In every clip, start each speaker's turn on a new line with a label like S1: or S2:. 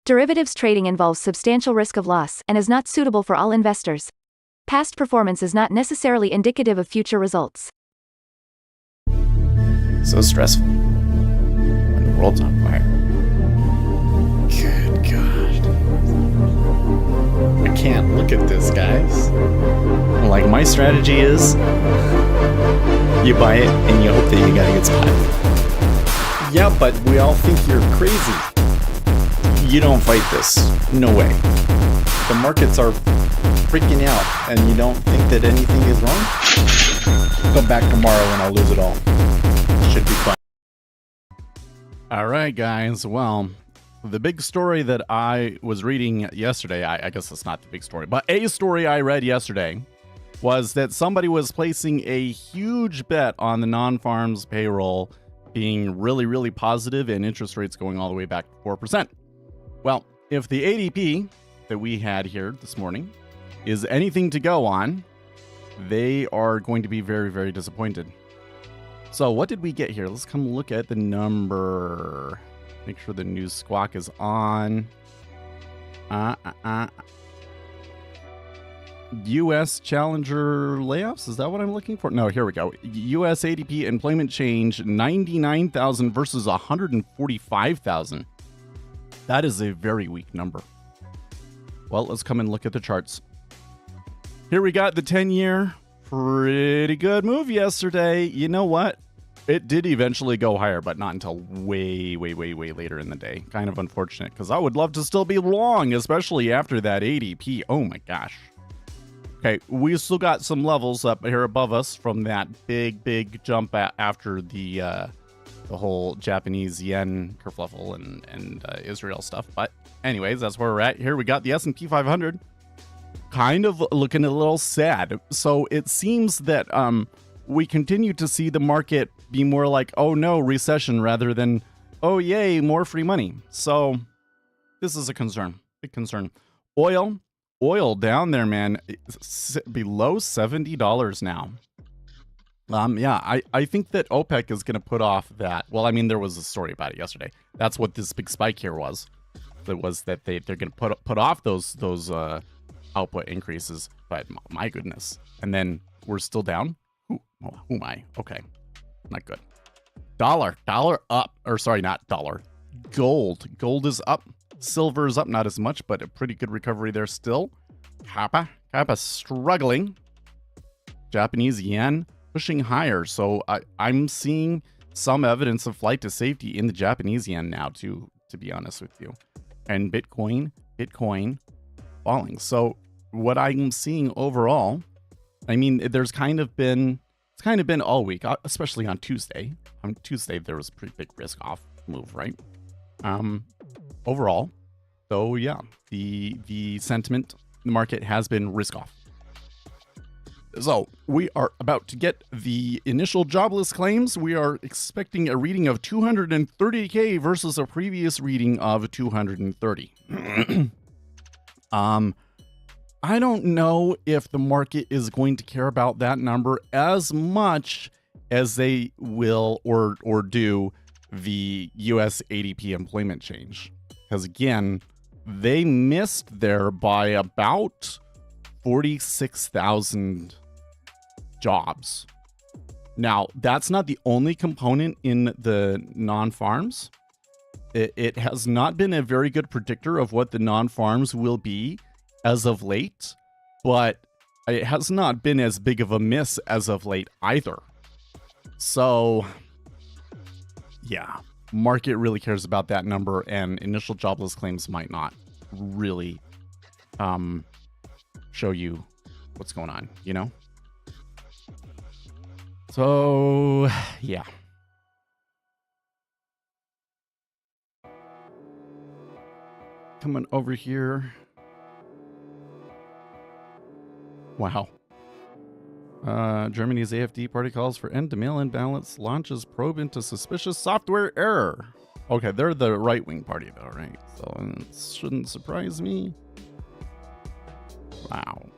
S1: Derivatives trading involves substantial risk of loss and is not suitable for all investors. Past performance is not necessarily indicative of future results.
S2: So stressful when the world's on fire. Good God. I can't look at this, guys. Like, my strategy is you buy it and you hope that you got a good spot. Yeah, but we all think you're crazy. You don't fight this. No way. The markets are freaking out and you don't think that anything is wrong? Come back tomorrow and I'll lose it all. Should be fun.
S3: All right, guys. Well, the big story that I was reading yesterday, I guess it's not the big story, but a story I read yesterday was that somebody was placing a huge bet on the non-farms payroll being really, really positive and interest rates going all the way back to 4%. Well, if the ADP that we had here this morning is anything to go on, they are going to be very, very disappointed. So what did we get here? Let's come look at the number. Make sure the news squawk is on. U.S. Challenger layoffs? Is that what I'm looking for? No, here we go. U.S. ADP employment change, 99,000 versus 145,000. That is a very weak number. Well, let's come and look at the charts. Here we got the 10-year. Pretty good move yesterday. You know what? It did eventually go higher, but not until way, way, way, way later in the day. Kind of unfortunate, because I would love to still be long, especially after that ADP. Oh my gosh. Okay, we still got some levels up here above us from that big, big jump after the whole Japanese yen kerfluffle and Israel stuff. But anyways, that's where we're at. Here we got the S&P 500. Kind of looking a little sad. So it seems that we continue to see the market be more like, oh no, recession, rather than, oh yay, more free money. So this is a concern, big concern. Oil down there, man, below $70 now. Yeah, I think that OPEC is going to put off that. Well, I mean, there was a story about it yesterday. That's what this big spike here was. It was that they're going to put off those output increases. But my goodness. And then we're still down. Who am I? Okay. Not good. Dollar up. Or sorry, not dollar. Gold is up. Silver is up, not as much, but a pretty good recovery there still. Kappa struggling. Japanese yen pushing higher. So I'm seeing some evidence of flight to safety in the Japanese yen now, to be honest with you. And Bitcoin falling. So what I'm seeing overall, I mean, it's kind of been all week, especially on Tuesday. On Tuesday, there was a pretty big risk off move, right? Overall, so yeah, the sentiment in the market has been risk off. So we are about to get the initial jobless claims. We are expecting a reading of 230K versus a previous reading of 230. I don't know if the market is going to care about that number as much as they will or do the US ADP employment change. Because again, they missed there by about 46,000 jobs. Now, that's not the only component in the non-farms. It has not been a very good predictor of what the non-farms will be as of late, but it has not been as big of a miss as of late either. So, yeah, market really cares about that number, and initial jobless claims might not really show you what's going on, you know? So, yeah. Coming over here. Wow. Germany's AfD party calls for end to mail-in ballots, launches probe into suspicious software error. Okay, they're the right-wing party though, right? So it shouldn't surprise me. Wow.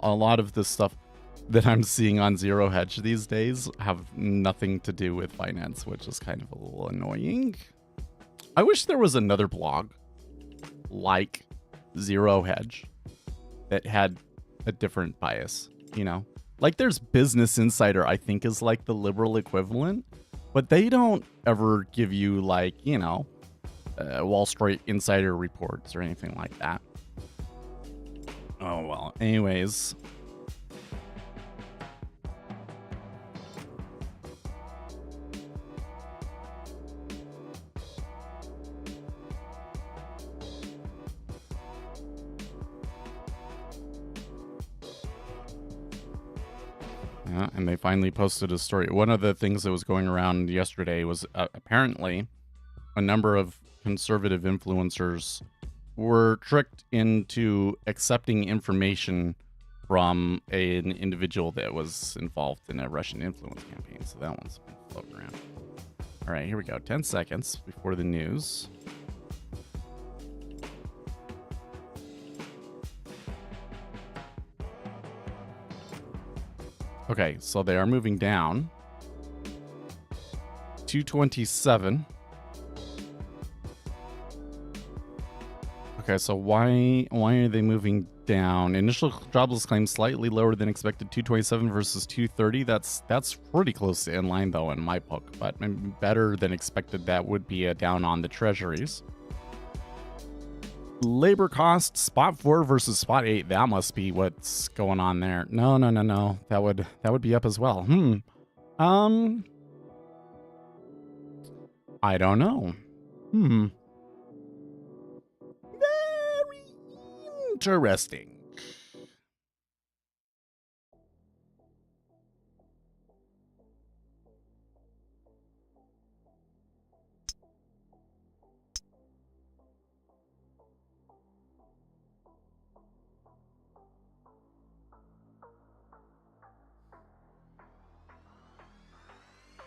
S3: A lot of this stuff that I'm seeing on Zero Hedge these days have nothing to do with finance, which is kind of a little annoying. I wish there was another blog like Zero Hedge that had a different bias, you know? Like there's Business Insider, I think is like the liberal equivalent, but they don't ever give you like, you know, Wall Street Insider reports or anything like that. Oh, well, anyways. Yeah, and they finally posted a story. One of the things that was going around yesterday was apparently a number of conservative influencers were tricked into accepting information from an individual that was involved in a Russian influence campaign. So that one's been floating around. All right, here we go. 10 seconds before the news. Okay, so they are moving down. 227. Okay, so why are they moving down? Initial jobless claim slightly lower than expected, 227 versus 230. That's pretty close to in line though in my book, but better than expected. That would be a down on the treasuries. Labor cost, spot 4 versus spot 8. That must be what's going on there. No. That would be up as well. I don't know. Very interesting.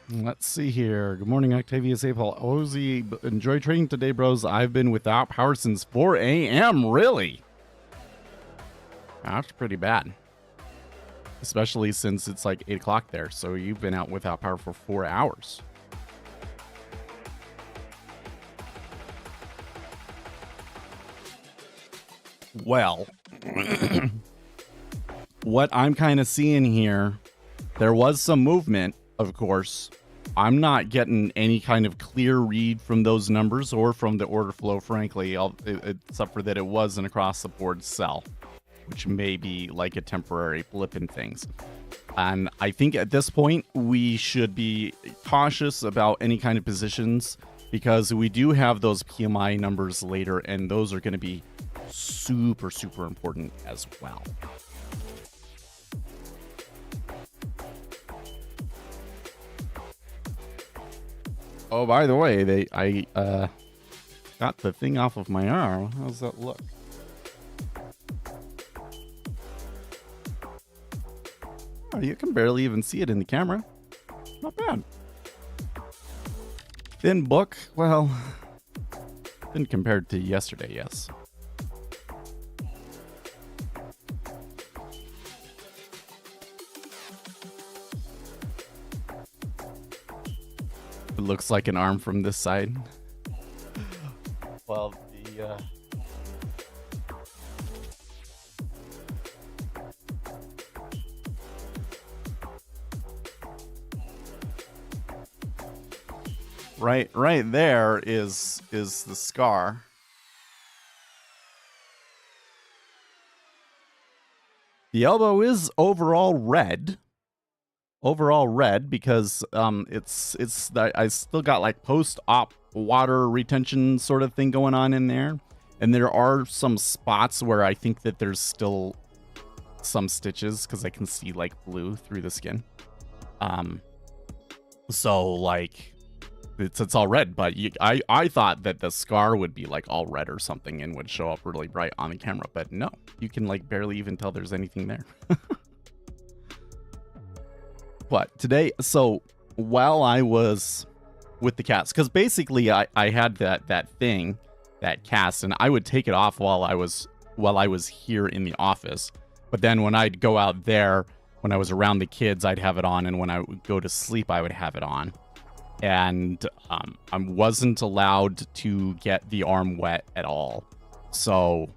S3: Let's see here. Good morning, Octavius Apel. Ozzy, enjoy trading today, bros. I've been without power since 4 a.m. Really? That's pretty bad. Especially since it's like 8 o'clock there. So you've been out without power for 4 hours. Well, what I'm kind of seeing here, there was some movement, of course. I'm not getting any kind of clear read from those numbers or from the order flow, frankly, except for that it was an across-the-board sell, which may be like a temporary blip in things. And I think at this point, we should be cautious about any kind of positions because we do have those PMI numbers later, and those are going to be super, super important as well. Oh, by the way, I got the thing off of my arm. How's that look? Oh, you can barely even see it in the camera. Not bad. Thin book, well, thin compared to yesterday, yes. It looks like an arm from this side. Well, right there is the scar. The elbow is overall red. Because I still got like post-op water retention sort of thing going on in there, and there are some spots where I think that there's still some stitches because I can see like blue through the skin. So like it's all red, but I thought that the scar would be like all red or something and would show up really bright on the camera, but no, you can like barely even tell there's anything there. But today, so while I was with the cast, because basically I had that thing, that cast, and I would take it off while I was here in the office. But then when I'd go out there, when I was around the kids, I'd have it on, and when I would go to sleep, I would have it on. And I wasn't allowed to get the arm wet at all. So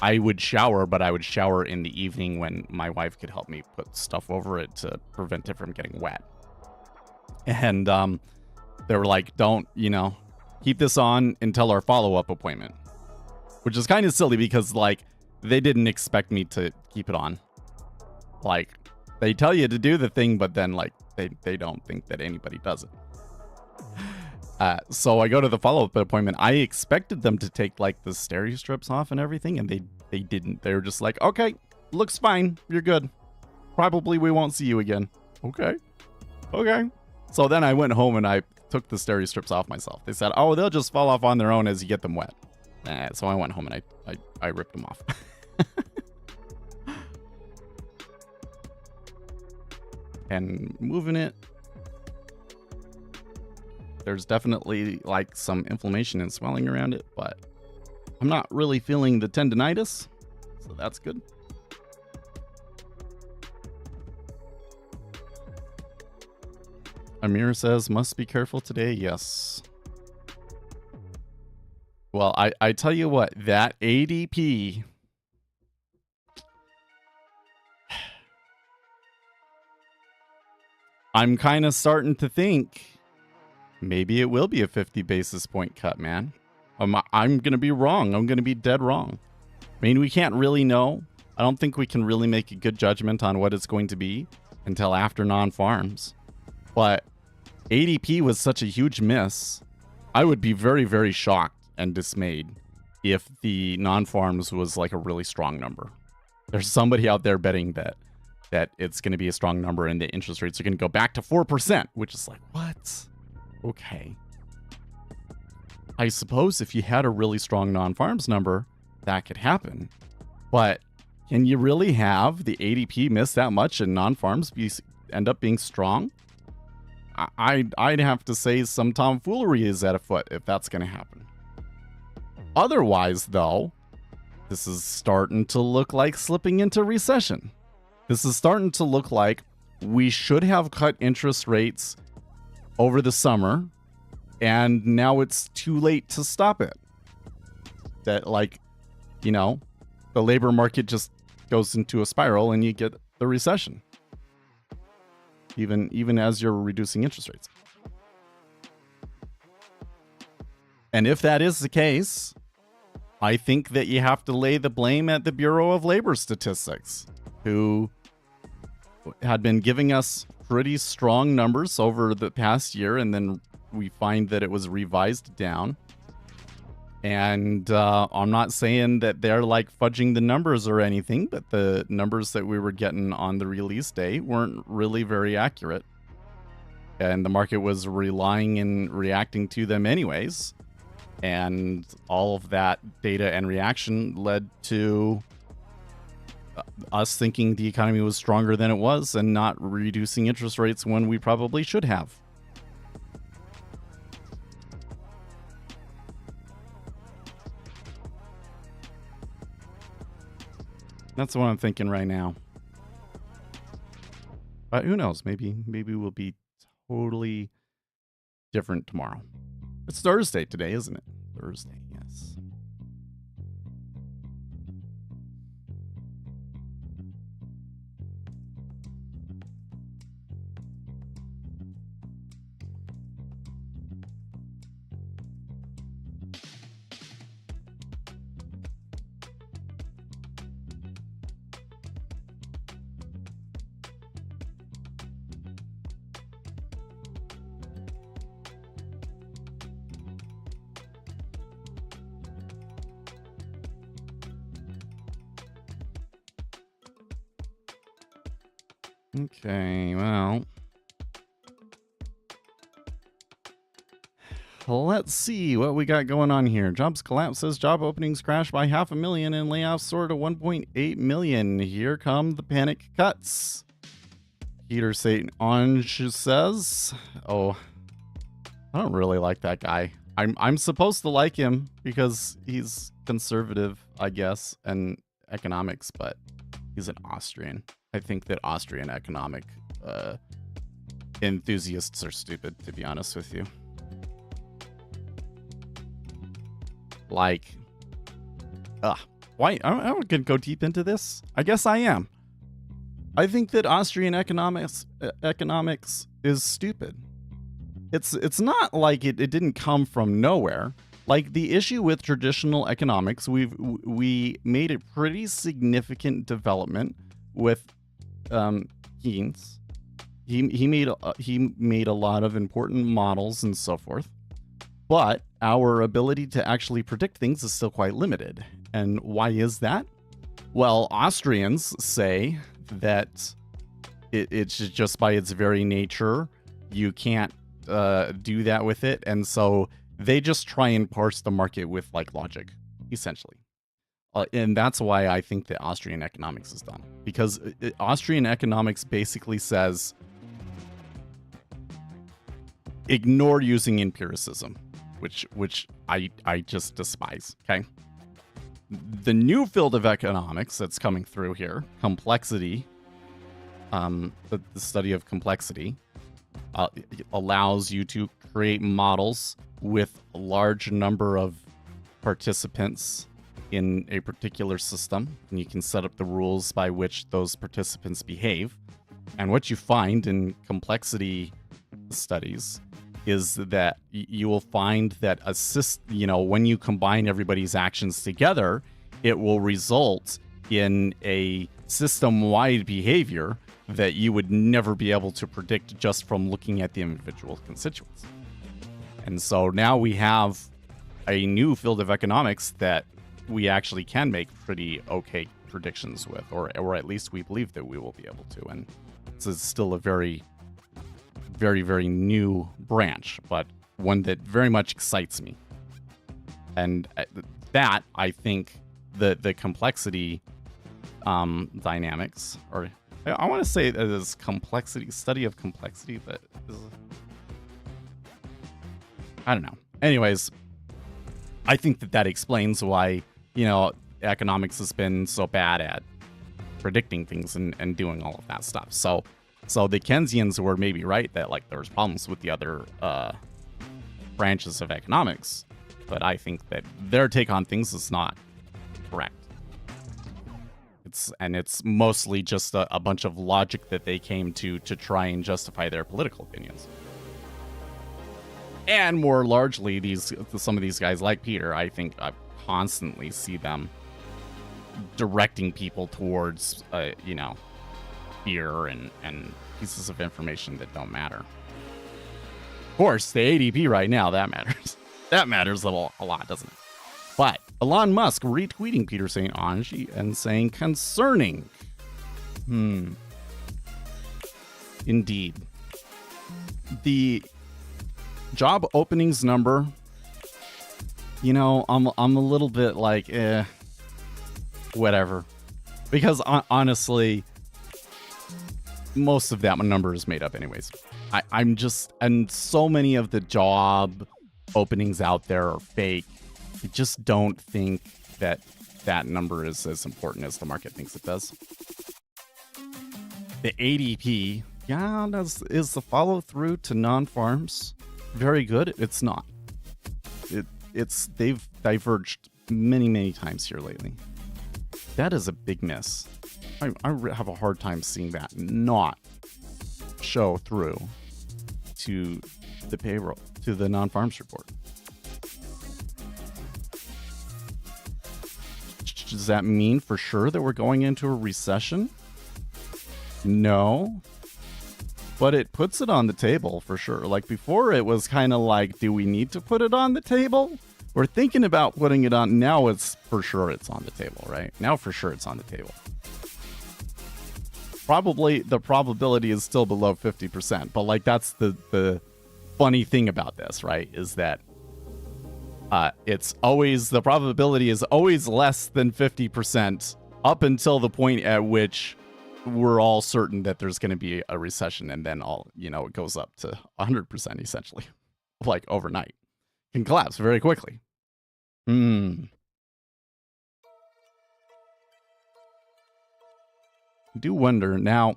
S3: I would shower, but I would shower in the evening when my wife could help me put stuff over it to prevent it from getting wet. And they were like, don't, keep this on until our follow-up appointment. Which is kind of silly because, like, they didn't expect me to keep it on. Like, they tell you to do the thing, but then, like, they don't think that anybody does it. So I go to the follow-up appointment. I expected them to take, like, the stereo strips off and everything, and they didn't. They were just like, okay, looks fine. You're good. Probably we won't see you again. Okay. So then I went home and I took the stereo strips off myself. They said, oh, they'll just fall off on their own as you get them wet. So I went home and I ripped them off. And moving it, there's definitely like some inflammation and swelling around it, but I'm not really feeling the tendinitis, so that's good. Amir says, must be careful today. Yes. Well, I tell you what, that ADP, I'm kind of starting to think maybe it will be a 50 basis point cut, man. I'm going to be wrong. I'm going to be dead wrong. I mean, we can't really know. I don't think we can really make a good judgment on what it's going to be until after non-farms. But ADP was such a huge miss. I would be very, very shocked and dismayed if the non-farms was like a really strong number. There's somebody out there betting that it's going to be a strong number and the interest rates are going to go back to 4%, which is like, what? Okay. I suppose if you had a really strong non-farms number, that could happen. But can you really have the ADP miss that much and non-farms end up being strong? I'd have to say some tomfoolery is at afoot if that's going to happen. Otherwise, though, this is starting to look like slipping into recession. This is starting to look like we should have cut interest rates over the summer, and now it's too late to stop it. That, like, the labor market just goes into a spiral and you get the recession. Even as you're reducing interest rates. And if that is the case, I think that you have to lay the blame at the Bureau of Labor Statistics, who had been giving us pretty strong numbers over the past year, and then we find that it was revised down. And I'm not saying that they're like fudging the numbers or anything, but the numbers that we were getting on the release day weren't really very accurate. And the market was relying and reacting to them anyways. And all of that data and reaction led to us thinking the economy was stronger than it was and not reducing interest rates when we probably should have. That's what I'm thinking right now. But who knows? Maybe we'll be totally different tomorrow. It's Thursday today, isn't it? Thursday, yes. Okay, well, let's see what we got going on here. Jobs collapses, job openings crash by 500,000 and layoffs soar to 1.8 million. Here come the panic cuts. Peter St. Ange says, oh, I don't really like that guy. I'm supposed to like him because he's conservative, I guess, and economics, but he's an Austrian. I think that Austrian economic enthusiasts are stupid, to be honest with you. Like, Why? I'm not going to go deep into this. I guess I am. I think that Austrian economics is stupid. It's not like it didn't come from nowhere. Like the issue with traditional economics, we made a pretty significant development with Keynes. He made a lot of important models and so forth, but our ability to actually predict things is still quite limited. And why is that? Well, Austrians say that it's just by its very nature, you can't do that with it. And so they just try and parse the market with like logic, essentially. And that's why I think that Austrian economics is dumb. Because Austrian economics basically says, ignore using empiricism, which I just despise, okay? The new field of economics that's coming through here, complexity, the study of complexity, allows you to create models with a large number of participants in a particular system, and you can set up the rules by which those participants behave. And what you find in complexity studies is that you will find that when you combine everybody's actions together, it will result in a system-wide behavior that you would never be able to predict just from looking at the individual constituents. And so now we have a new field of economics that we actually can make pretty okay predictions with, or at least we believe that we will be able to. And it's still a very, very, very new branch, but one that very much excites me. And that, I think, the complexity dynamics, or I want to say it is study of complexity, but I don't know. Anyways, I think that explains why, economics has been so bad at predicting things and doing all of that stuff. So the Keynesians were maybe right that like there's problems with the other branches of economics, but I think that their take on things is not correct. It's mostly just a bunch of logic that they came to try and justify their political opinions. And more largely, some of these guys like Peter, I think I constantly see them directing people towards, fear and pieces of information that don't matter. Of course, the ADP right now, that matters. That matters a lot, doesn't it? But Elon Musk retweeting Peter St. Onge and saying concerning. Indeed. The job openings number, I'm a little bit like, whatever. Because honestly, most of that number is made up anyways. And so many of the job openings out there are fake. I just don't think that number is as important as the market thinks it does. The ADP, is the follow through to non-farms very good? It's not. They've diverged many times here lately. That is a big miss. I have a hard time seeing that not show through to the payroll, to the non-farms report. Does that mean for sure that we're going into a recession? No. But it puts it on the table for sure. Like before, it was kind of like, do we need to put it on the table? We're thinking about putting it on. Now it's for sure it's on the table, right? Now for sure it's on the table. Probably the probability is still below 50%. But like that's the funny thing about this, right? Is that the probability is always less than 50% up until the point at which we're all certain that there's going to be a recession, and then it goes up to 100% essentially, like overnight. Can collapse very quickly. Do wonder now.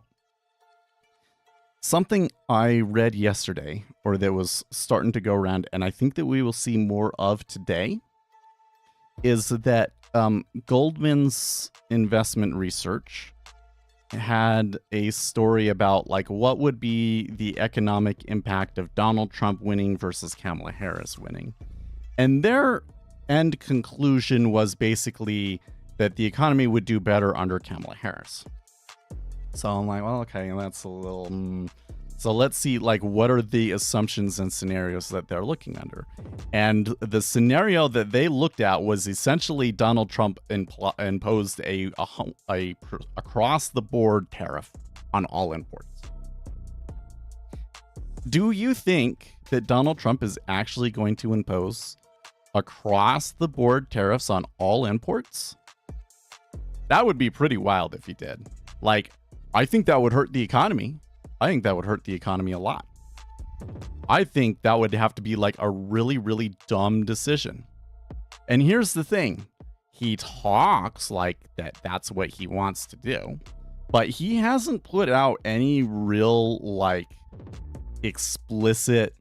S3: Something I read yesterday, or that was starting to go around, and I think that we will see more of today, is that Goldman's investment research had a story about like what would be the economic impact of Donald Trump winning versus Kamala Harris winning. And their end conclusion was basically that the economy would do better under Kamala Harris. So I'm like, well, okay, that's a little... So let's see, like, what are the assumptions and scenarios that they're looking under? And the scenario that they looked at was essentially Donald Trump imposed a across-the-board tariff on all imports. Do you think that Donald Trump is actually going to impose across-the-board tariffs on all imports? That would be pretty wild if he did. Like, I think that would hurt the economy. I think that would hurt the economy a lot. I think that would have to be like a really, really dumb decision. And here's the thing. He talks like that's what he wants to do, but he hasn't put out any real like explicit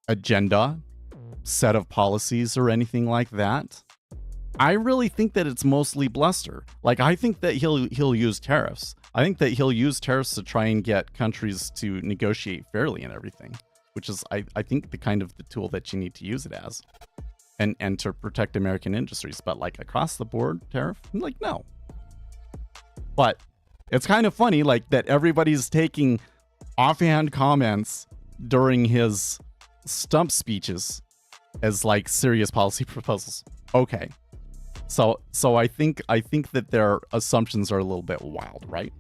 S3: agenda, set of policies or anything like that. I really think that it's mostly bluster. Like, I think that he'll use tariffs. I think that he'll use tariffs to try and get countries to negotiate fairly and everything, which is, I think, the kind of the tool that you need to use it as, and to protect American industries. But like across the board tariff, I'm like, no. But it's kind of funny, like, that everybody's taking offhand comments during his stump speeches as like serious policy proposals. Okay. So I think that their assumptions are a little bit wild, right?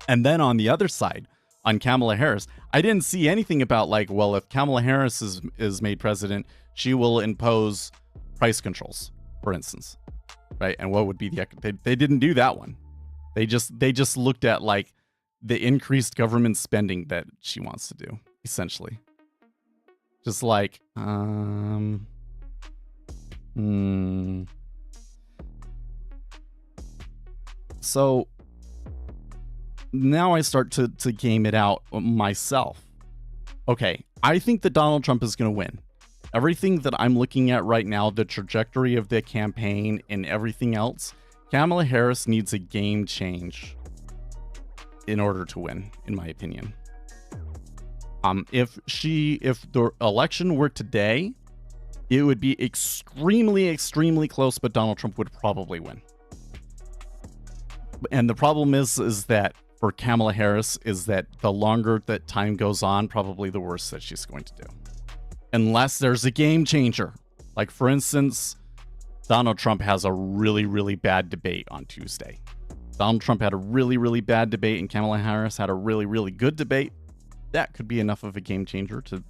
S3: And then on the other side, on Kamala Harris, I didn't see anything about like, well, if Kamala Harris is made president, she will impose price controls, for instance, right? And what would be they didn't do that one. They just looked at like the increased government spending that she wants to do, essentially. Just like, So now I start to game it out myself. Okay, I think that Donald Trump is going to win. Everything that I'm looking at right now, the trajectory of the campaign and everything else, Kamala Harris needs a game change in order to win, in my opinion. If the election were today, it would be extremely, extremely close, but Donald Trump would probably win. And the problem is that for Kamala Harris is that the longer that time goes on, probably the worse that she's going to do. Unless there's a game changer. Like, for instance, Donald Trump has a really, really bad debate on Tuesday. Donald Trump had a really, really bad debate and Kamala Harris had a really, really good debate. That could be enough of a game changer to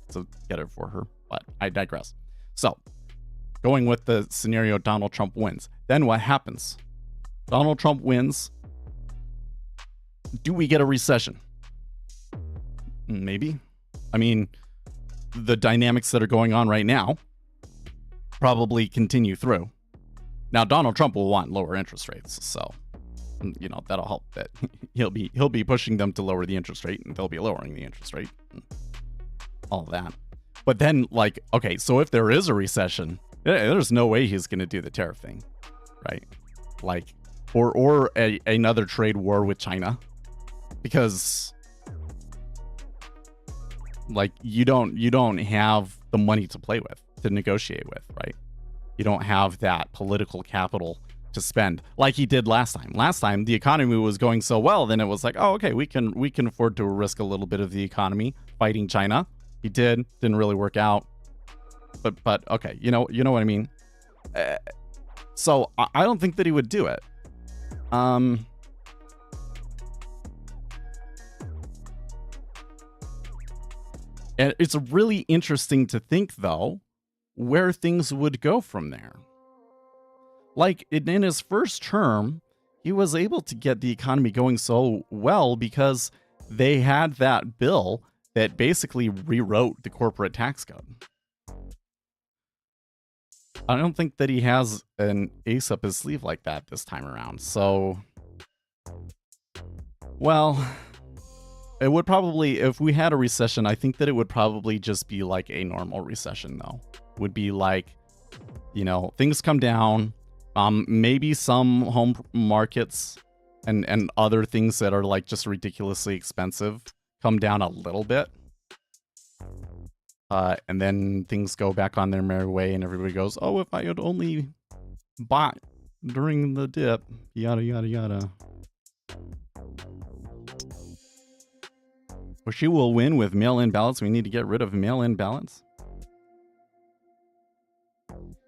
S3: get it for her. But I digress. So, going with the scenario Donald Trump wins. Then what happens? Donald Trump wins. Do we get a recession? Maybe. I mean, the dynamics that are going on right now probably continue through. Now, Donald Trump will want lower interest rates, so that'll help. That he'll be pushing them to lower the interest rate, and they'll be lowering the interest rate. All of that. But then, like, okay, so if there is a recession, there's no way he's going to do the tariff thing, right? Like, or another trade war with China. Because like you don't have the money to play with, to negotiate with, right? You don't have that political capital to spend like he did last time. Last time the economy was going so well, then it was like, oh, okay, we can afford to risk a little bit of the economy fighting China. He didn't really work out, but okay, you know what I mean. So I don't think that he would do it. And it's really interesting to think, though, where things would go from there. Like, in his first term, he was able to get the economy going so well because they had that bill that basically rewrote the corporate tax code. I don't think that he has an ace up his sleeve like that this time around. So, well, it would probably, if we had a recession, I think that it would probably just be like a normal recession, though. Would be like, things come down, Maybe some home markets and other things that are like just ridiculously expensive come down a little bit. And then things go back on their merry way and everybody goes, oh, if I had only bought during the dip, yada, yada, yada. Well, she will win with mail-in ballots. We need to get rid of mail-in ballots.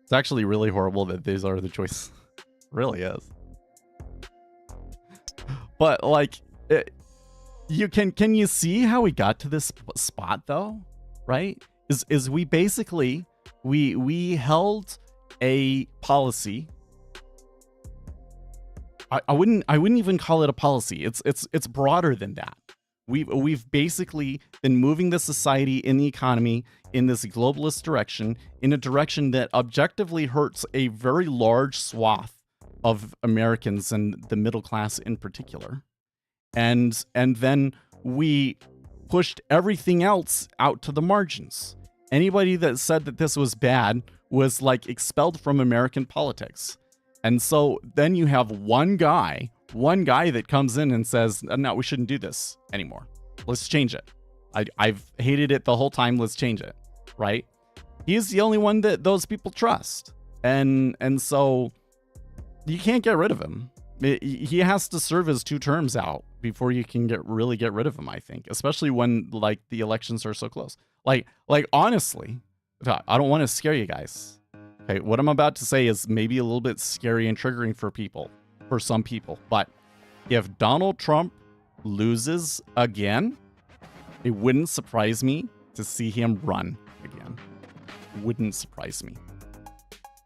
S3: It's actually really horrible that these are the choices. Really is. But like, can you see how we got to this spot though? Right? Is we basically we held a policy. I wouldn't even call it a policy. It's broader than that. We've basically been moving the society in the economy in this globalist direction, in a direction that objectively hurts a very large swath of Americans and the middle class in particular. And then we pushed everything else out to the margins. Anybody that said that this was bad was like expelled from American politics. And so then you have one guy that comes in and says, no, we shouldn't do this anymore. Let's change it. I've hated it the whole time. Let's change it. Right? He's the only one that those people trust. And so you can't get rid of him. He has to serve his 2 terms out before you can really get rid of him, I think, especially when like the elections are so close. Like honestly, I don't want to scare you guys. Okay, what I'm about to say is maybe a little bit scary and triggering for some people, but if Donald Trump loses again, it wouldn't surprise me to see him run again. Wouldn't surprise me,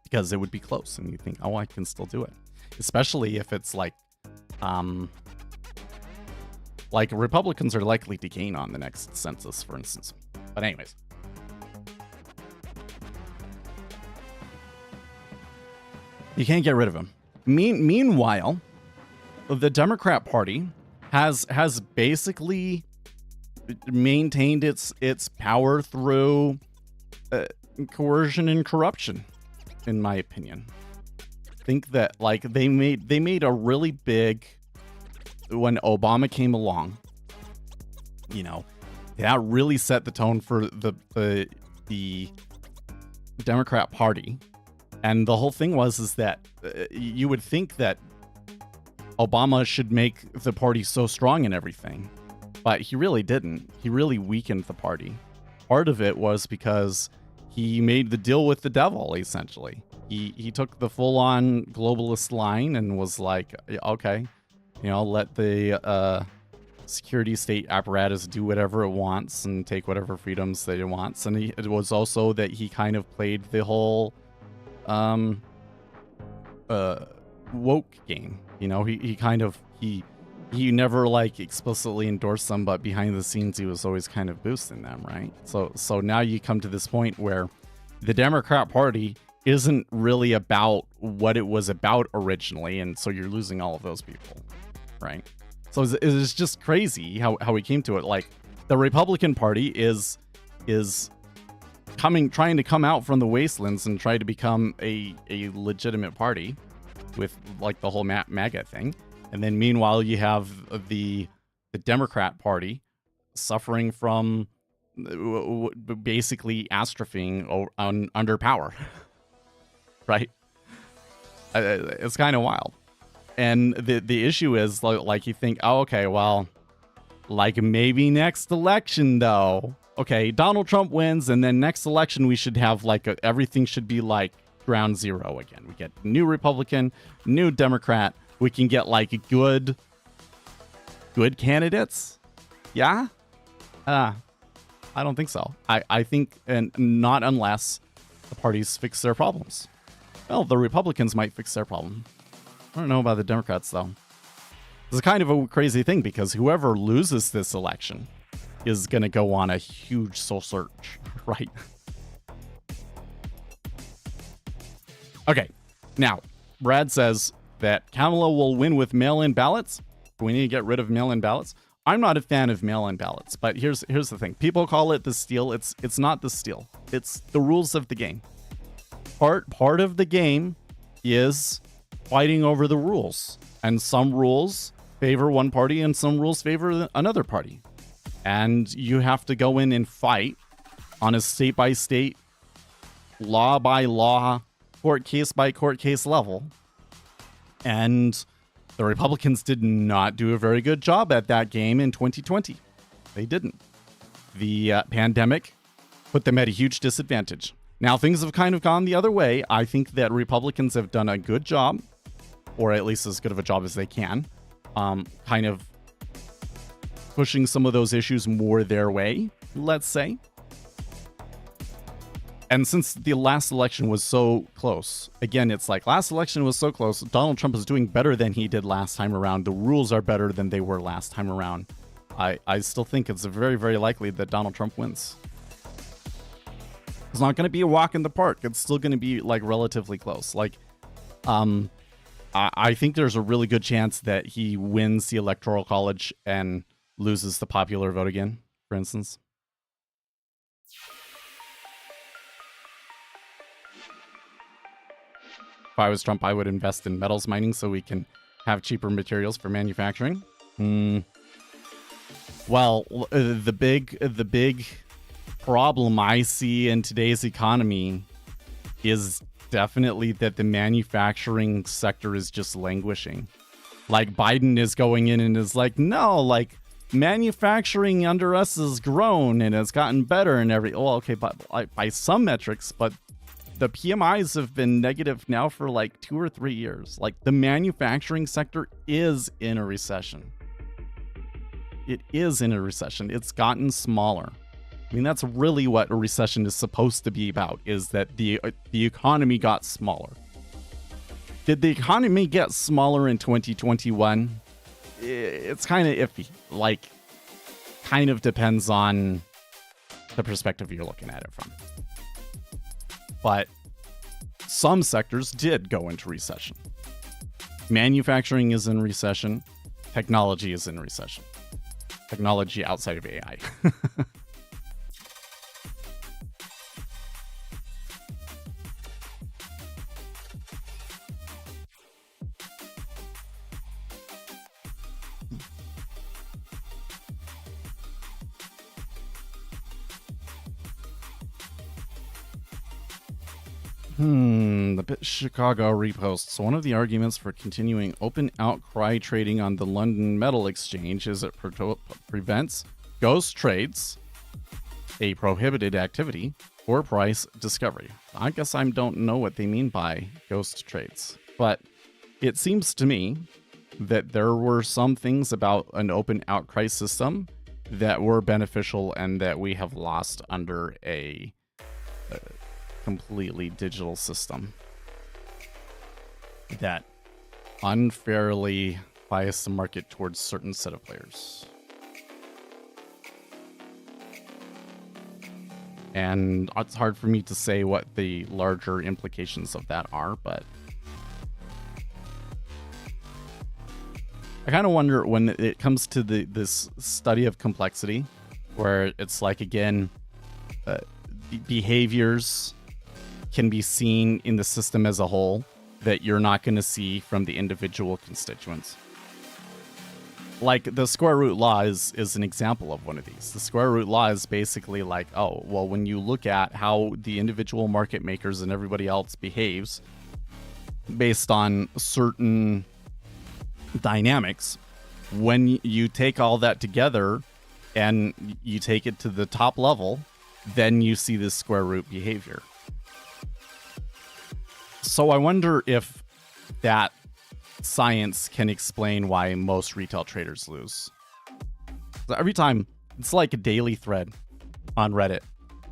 S3: because it would be close and you think, oh, I can still do it. Especially if it's like Republicans are likely to gain on the next census, for instance. But anyways. You can't get rid of him. Meanwhile, the Democrat Party has basically maintained its power through coercion and corruption, in my opinion. I think that like they made a really big, when Obama came along, you know, that really set the tone for the Democrat Party. And the whole thing is that you would think that Obama should make the party so strong and everything, but he really didn't. He really weakened the party. Part of it was because he made the deal with the devil, essentially. He took the full-on globalist line and was like, okay, you know, let the security state apparatus do whatever it wants and take whatever freedoms that it wants. And it was also that he kind of played the whole woke game. You know, he never like explicitly endorsed them, but behind the scenes he was always kind of boosting them, right? So now you come to this point where the Democrat Party isn't really about what it was about originally, and so you're losing all of those people, right? So it's just crazy how we came to it. Like, the Republican Party is trying to come out from the wastelands and try to become a legitimate party with like the whole MAGA thing. And then meanwhile, you have the Democrat Party suffering from basically atrophying under power, right? It's kind of wild. And the issue is like you think, oh, okay, well, like maybe next election though. Okay, Donald Trump wins, and then next election we should have like everything should be like ground zero again. We get new Republican, new Democrat. We can get like good candidates. Yeah? I don't think so. I think, and not unless the parties fix their problems. Well, the Republicans might fix their problem. I don't know about the Democrats though. It's kind of a crazy thing because whoever loses this election is going to go on a huge soul search, right? Okay, now, Brad says that Kamala will win with mail-in ballots. We need to get rid of mail-in ballots. I'm not a fan of mail-in ballots, but here's the thing. People call it the steal. It's not the steal. It's the rules of the game. Part of the game is fighting over the rules. And some rules favor one party and some rules favor another party. And you have to go in and fight on a state-by-state, law-by-law, court case-by-court case level. And the Republicans did not do a very good job at that game in 2020. They didn't. The pandemic put them at a huge disadvantage. Now, things have kind of gone the other way. I think that Republicans have done a good job, or at least as good of a job as they can, kind of pushing some of those issues more their way, let's say. And since the last election was so close, again, it's like last election was so close, Donald Trump is doing better than he did last time around. The rules are better than they were last time around. I still think it's very, very likely that Donald Trump wins. It's not going to be a walk in the park. It's still going to be like relatively close. Like, I think there's a really good chance that he wins the Electoral College and loses the popular vote again, for instance. If I was Trump, I would invest in metals mining so we can have cheaper materials for manufacturing. Well, the big problem I see in today's economy is definitely that the manufacturing sector is just languishing. Like Biden is going in and is like, no, like manufacturing under us has grown and it's gotten better and well, okay, but by some metrics, but the PMIs have been negative now for like 2 or 3 years. Like the manufacturing sector is in a recession. It is in a recession. It's gotten smaller. I mean, that's really what a recession is supposed to be about, is that the economy got smaller. Did the economy get smaller in 2021? It's kind of iffy. Like, kind of depends on the perspective you're looking at it from. But some sectors did go into recession. Manufacturing is in recession. Technology is in recession. Technology outside of AI. The Chicago reposts. One of the arguments for continuing open outcry trading on the London Metal Exchange is it prevents ghost trades, a prohibited activity, or price discovery. I guess I don't know what they mean by ghost trades, but it seems to me that there were some things about an open outcry system that were beneficial and that we have lost under a completely digital system that unfairly biased the market towards certain set of players. And it's hard for me to say what the larger implications of that are, but I kind of wonder when it comes to this study of complexity, where it's like, again, behaviors can be seen in the system as a whole that you're not going to see from the individual constituents. Like the square root law is an example of one of these. The square root law is basically like, oh, well, when you look at how the individual market makers and everybody else behaves based on certain dynamics, when you take all that together and you take it to the top level, then you see this square root behavior. So I wonder if that science can explain why most retail traders lose. Every time, it's like a daily thread on Reddit.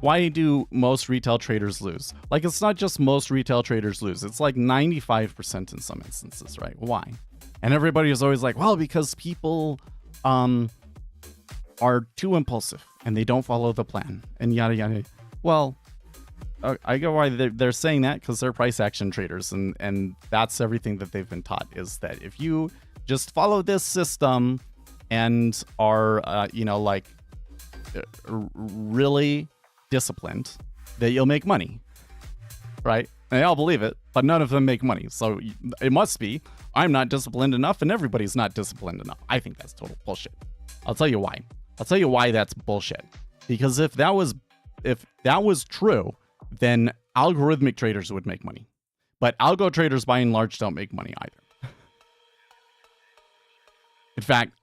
S3: Why do most retail traders lose? Like, it's not just most retail traders lose. It's like 95% in some instances, right? Why? And everybody is always like, well, because people are too impulsive and they don't follow the plan and yada, yada. Well, I get why they're saying that, because they're price action traders, and that's everything that they've been taught, is that if you just follow this system and are really disciplined, that you'll make money, right? They all believe it, but none of them make money. So it must be I'm not disciplined enough and everybody's not disciplined enough. I think that's total bullshit. I'll tell you why. I'll tell you why that's bullshit. Because if that was true, then algorithmic traders would make money. But algo traders by and large don't make money either. In fact,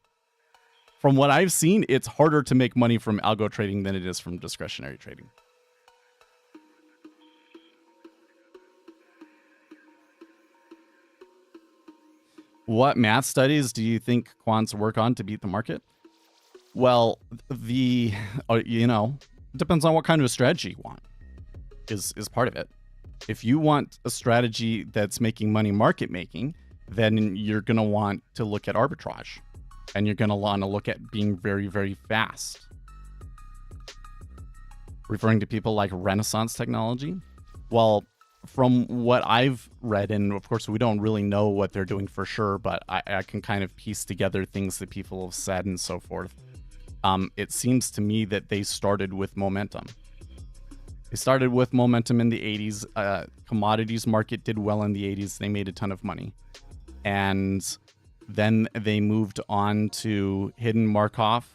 S3: from what I've seen, it's harder to make money from algo trading than it is from discretionary trading. What math studies do you think quants work on to beat the market? Well, depends on what kind of strategy you want is part of it. If you want a strategy that's making money market making, then you're going to want to look at arbitrage. And you're going to want to look at being very, very fast. Referring to people like Renaissance Technology. Well, from what I've read, and of course we don't really know what they're doing for sure, but I can kind of piece together things that people have said and so forth. It seems to me that they started with momentum. They started with momentum in the 80s. Commodities market did well in the 80s. They made a ton of money. And then they moved on to hidden Markov,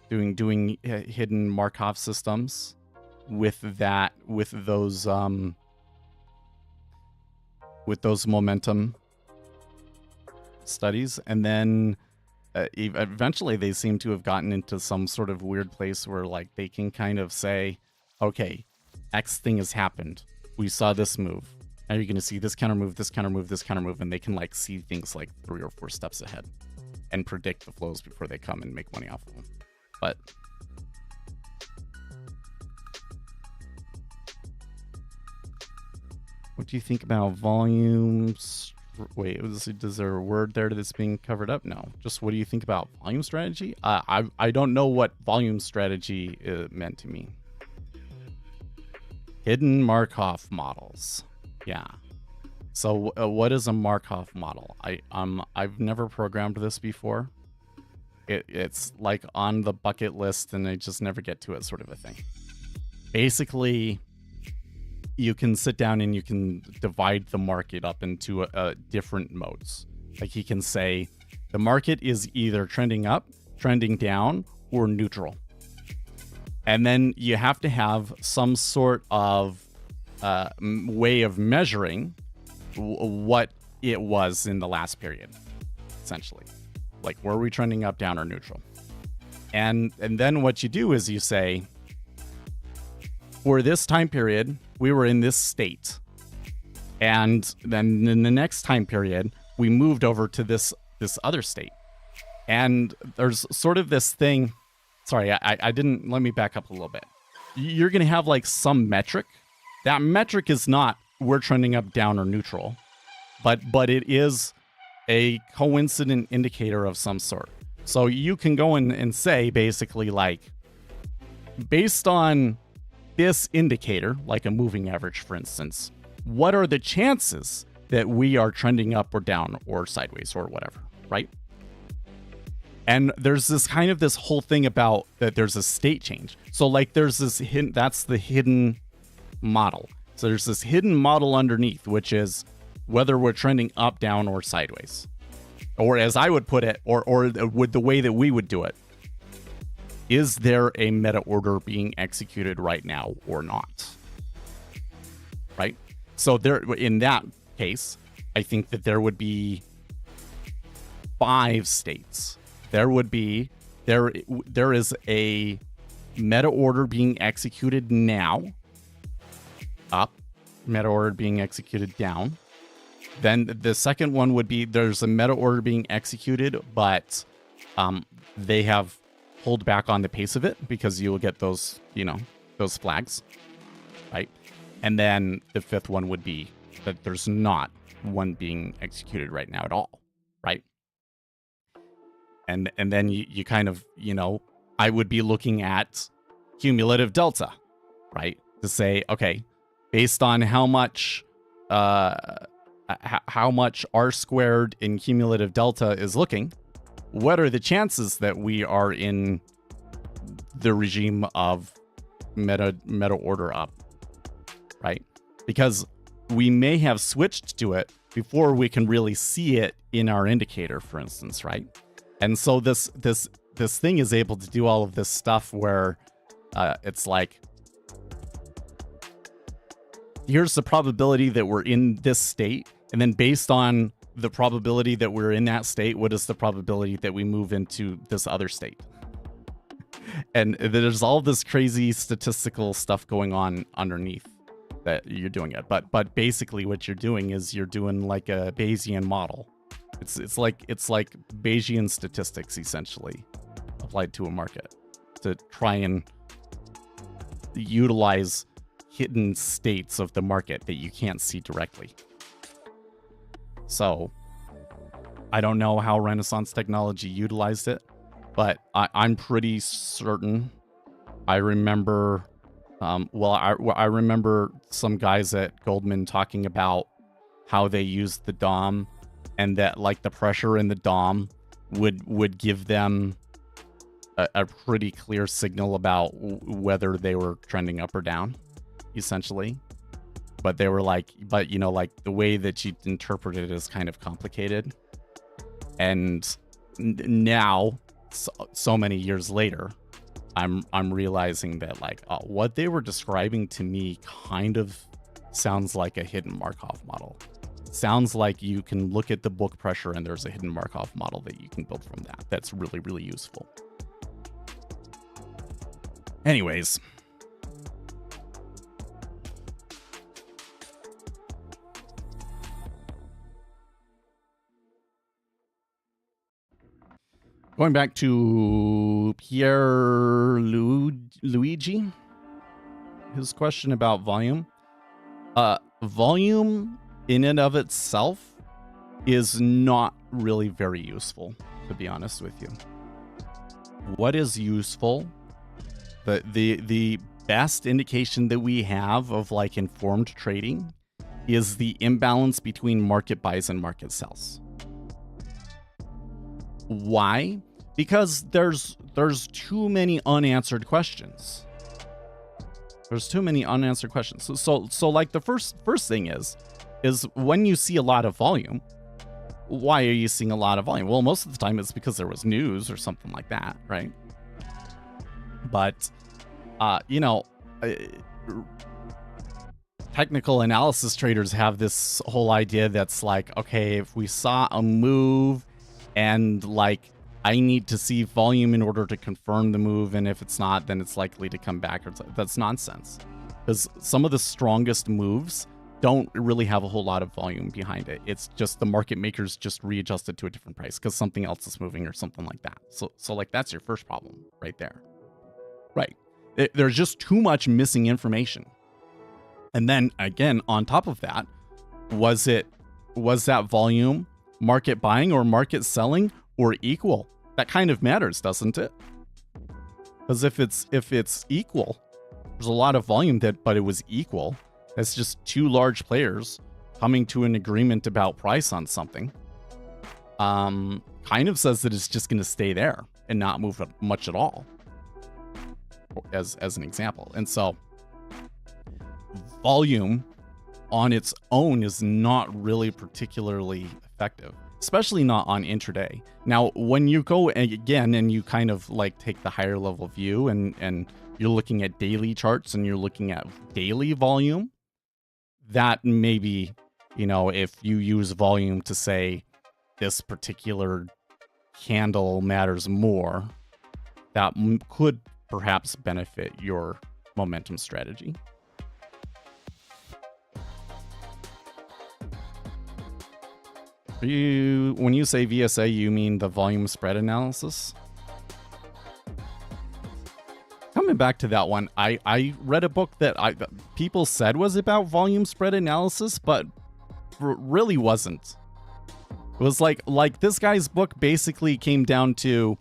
S3: doing hidden Markov systems with those momentum studies. And then eventually they seem to have gotten into some sort of weird place where like they can kind of say, okay, X thing has happened. We saw this move. Now you're going to see this counter move, this counter move, this counter move, and they can like see things like 3 or 4 steps ahead and predict the flows before they come and make money off of them. But what do you think about volumes? Wait, is there a word there that's being covered up? No. Just what do you think about volume strategy? I don't know what volume strategy meant to me. Hidden Markov models. Yeah. So what is a Markov model? I've never programmed this before. It's like on the bucket list and I just never get to it, sort of a thing. Basically, you can sit down and you can divide the market up into different modes. Like you can say the market is either trending up, trending down, or neutral. And then you have to have some sort of way of measuring what it was in the last period, essentially. Like, were we trending up, down, or neutral? And then what you do is you say, for this time period, we were in this state. And then in the next time period, we moved over to this other state. And there's sort of this thing. Sorry, I didn't. Let me back up a little bit. You're going to have like some metric. That metric is not we're trending up, down, or neutral, but it is a coincident indicator of some sort. So you can go in and say basically like, based on this indicator, like a moving average, for instance, what are the chances that we are trending up or down or sideways or whatever, right? And there's this kind of this whole thing about that there's a state change. So like there's this hidden, that's the hidden model. So there's this hidden model underneath, which is whether we're trending up, down, or sideways. Or as I would put it, or with the way that we would do it, is there a meta order being executed right now or not? Right? So there, in that case, I think that there would be 5 states. There is a meta order being executed now, up, meta order being executed down. Then the second one would be there's a meta order being executed, but they have pulled back on the pace of it because you will get those, those flags, right? And then the fifth one would be that there's not one being executed right now at all, right? And then you kind of, I would be looking at cumulative delta, right? To say, okay, based on how much R squared in cumulative delta is looking, what are the chances that we are in the regime of meta order up, right? Because we may have switched to it before we can really see it in our indicator, for instance, right? And so this thing is able to do all of this stuff where it's like, here's the probability that we're in this state, and then based on the probability that we're in that state, what is the probability that we move into this other state? And there's all this crazy statistical stuff going on underneath that you're doing it. But basically what you're doing is you're doing like a Bayesian model. It's like Bayesian statistics essentially applied to a market to try and utilize hidden states of the market that you can't see directly. So I don't know how Renaissance technology utilized it, but I'm pretty certain. I remember, I remember some guys at Goldman talking about how they used the DOM, and that like the pressure in the DOM would give them a pretty clear signal about whether they were trending up or down, essentially. But they were like, but you know, like the way that you interpret it is kind of complicated. And now, so many years later, I'm realizing that like what they were describing to me kind of sounds like a hidden Markov model. Sounds like you can look at the book pressure and there's a hidden Markov model that you can build from that. That's really, really useful. Anyways. Going back to Pierre Luigi, his question about volume. Volume in and of itself is not really very useful, to be honest with you. What is useful? The best indication that we have of like informed trading is the imbalance between market buys and market sells. Why? Because there's too many unanswered questions. There's too many unanswered questions. So like the first thing is when you see a lot of volume, why are you seeing a lot of volume? Well, most of the time it's because there was news or something like that, right? But you know, technical analysis traders have this whole idea that's like, okay, if we saw a move and like I need to see volume in order to confirm the move, and if it's not, then it's likely to come back. That's nonsense, because some of the strongest moves don't really have a whole lot of volume behind it. It's just the market makers just readjusted to a different price because something else is moving or something like that. So like that's your first problem right there. Right. There's just too much missing information. And then again, on top of that, was that volume market buying or market selling or equal? That kind of matters, doesn't it? Because if it's equal, there's a lot of volume but it was equal. That's just two large players coming to an agreement about price on something. Kind of says that it's just going to stay there and not move much at all, as an example. And so volume on its own is not really particularly effective, especially not on intraday. Now, when you go again and you kind of like take the higher level view and you're looking at daily charts and you're looking at daily volume, that maybe, you know, if you use volume to say this particular candle matters more, that could perhaps benefit your momentum strategy. When you say VSA, you mean the volume spread analysis? Coming back to that one, I read a book that people said was about volume spread analysis, but really wasn't. It was like this guy's book basically came down to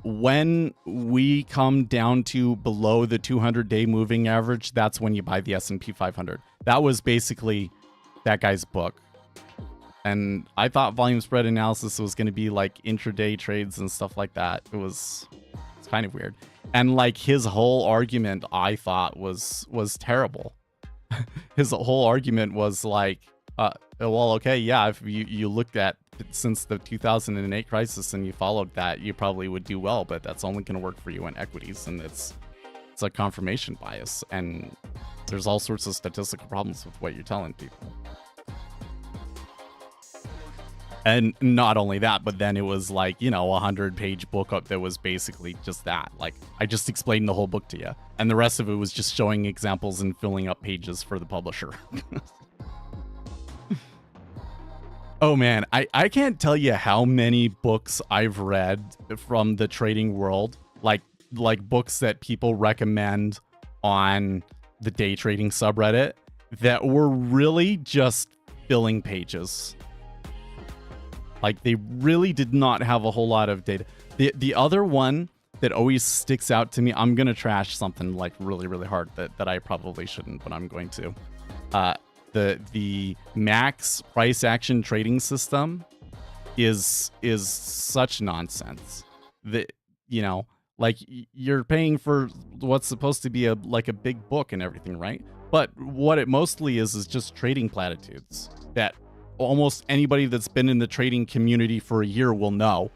S3: when we come down to below the 200-day moving average, that's when you buy the S&P 500. That was basically that guy's book. And I thought volume spread analysis was going to be like intraday trades and stuff like that. It's kind of weird. And like his whole argument, I thought was terrible, his whole argument was like, well, okay, yeah, if you looked at since the 2008 crisis and you followed that, you probably would do well, but that's only going to work for you in equities, and it's a confirmation bias, and there's all sorts of statistical problems with what you're telling people. And not only that, but then it was like, you know, 100-page book up that was basically just that. Like, I just explained the whole book to you, and the rest of it was just showing examples and filling up pages for the publisher. Oh man, I can't tell you how many books I've read from the trading world, like books that people recommend on the day trading subreddit that were really just filling pages. Like, they really did not have a whole lot of data. The other one that always sticks out to me, I'm gonna trash something like really, really hard that I probably shouldn't, but I'm going to. The max price action trading system is such nonsense. That, you know, like, you're paying for what's supposed to be a big book and everything, right? But what it mostly is just trading platitudes that almost anybody that's been in the trading community for a year will know.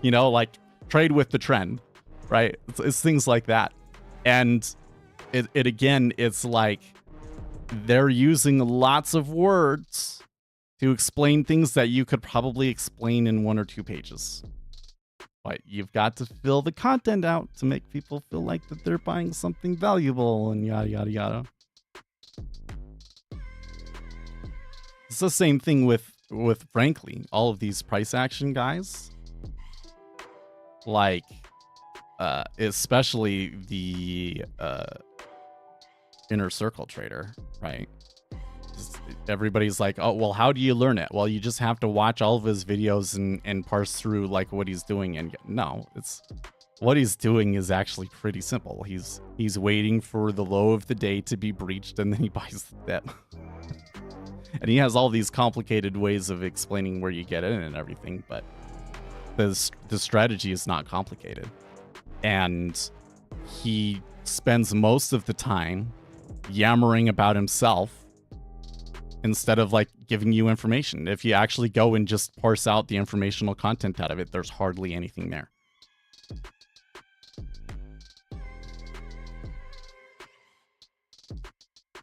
S3: You know, like, trade with the trend, right? It's things like that. And it again, it's like, they're using lots of words to explain things that you could probably explain in 1 or 2 pages. But you've got to fill the content out to make people feel like that they're buying something valuable and yada, yada, yada. It's the same thing with frankly, all of these price action guys. Like, especially the inner circle trader, right? Everybody's like, oh, well, how do you learn it? Well, you just have to watch all of his videos and parse through like what he's doing. And no, it's what he's doing is actually pretty simple. He's waiting for the low of the day to be breached, and then he buys the dip. And he has all these complicated ways of explaining where you get in and everything, but the strategy is not complicated. And he spends most of the time yammering about himself instead of like giving you information. If you actually go and just parse out the informational content out of it, there's hardly anything there.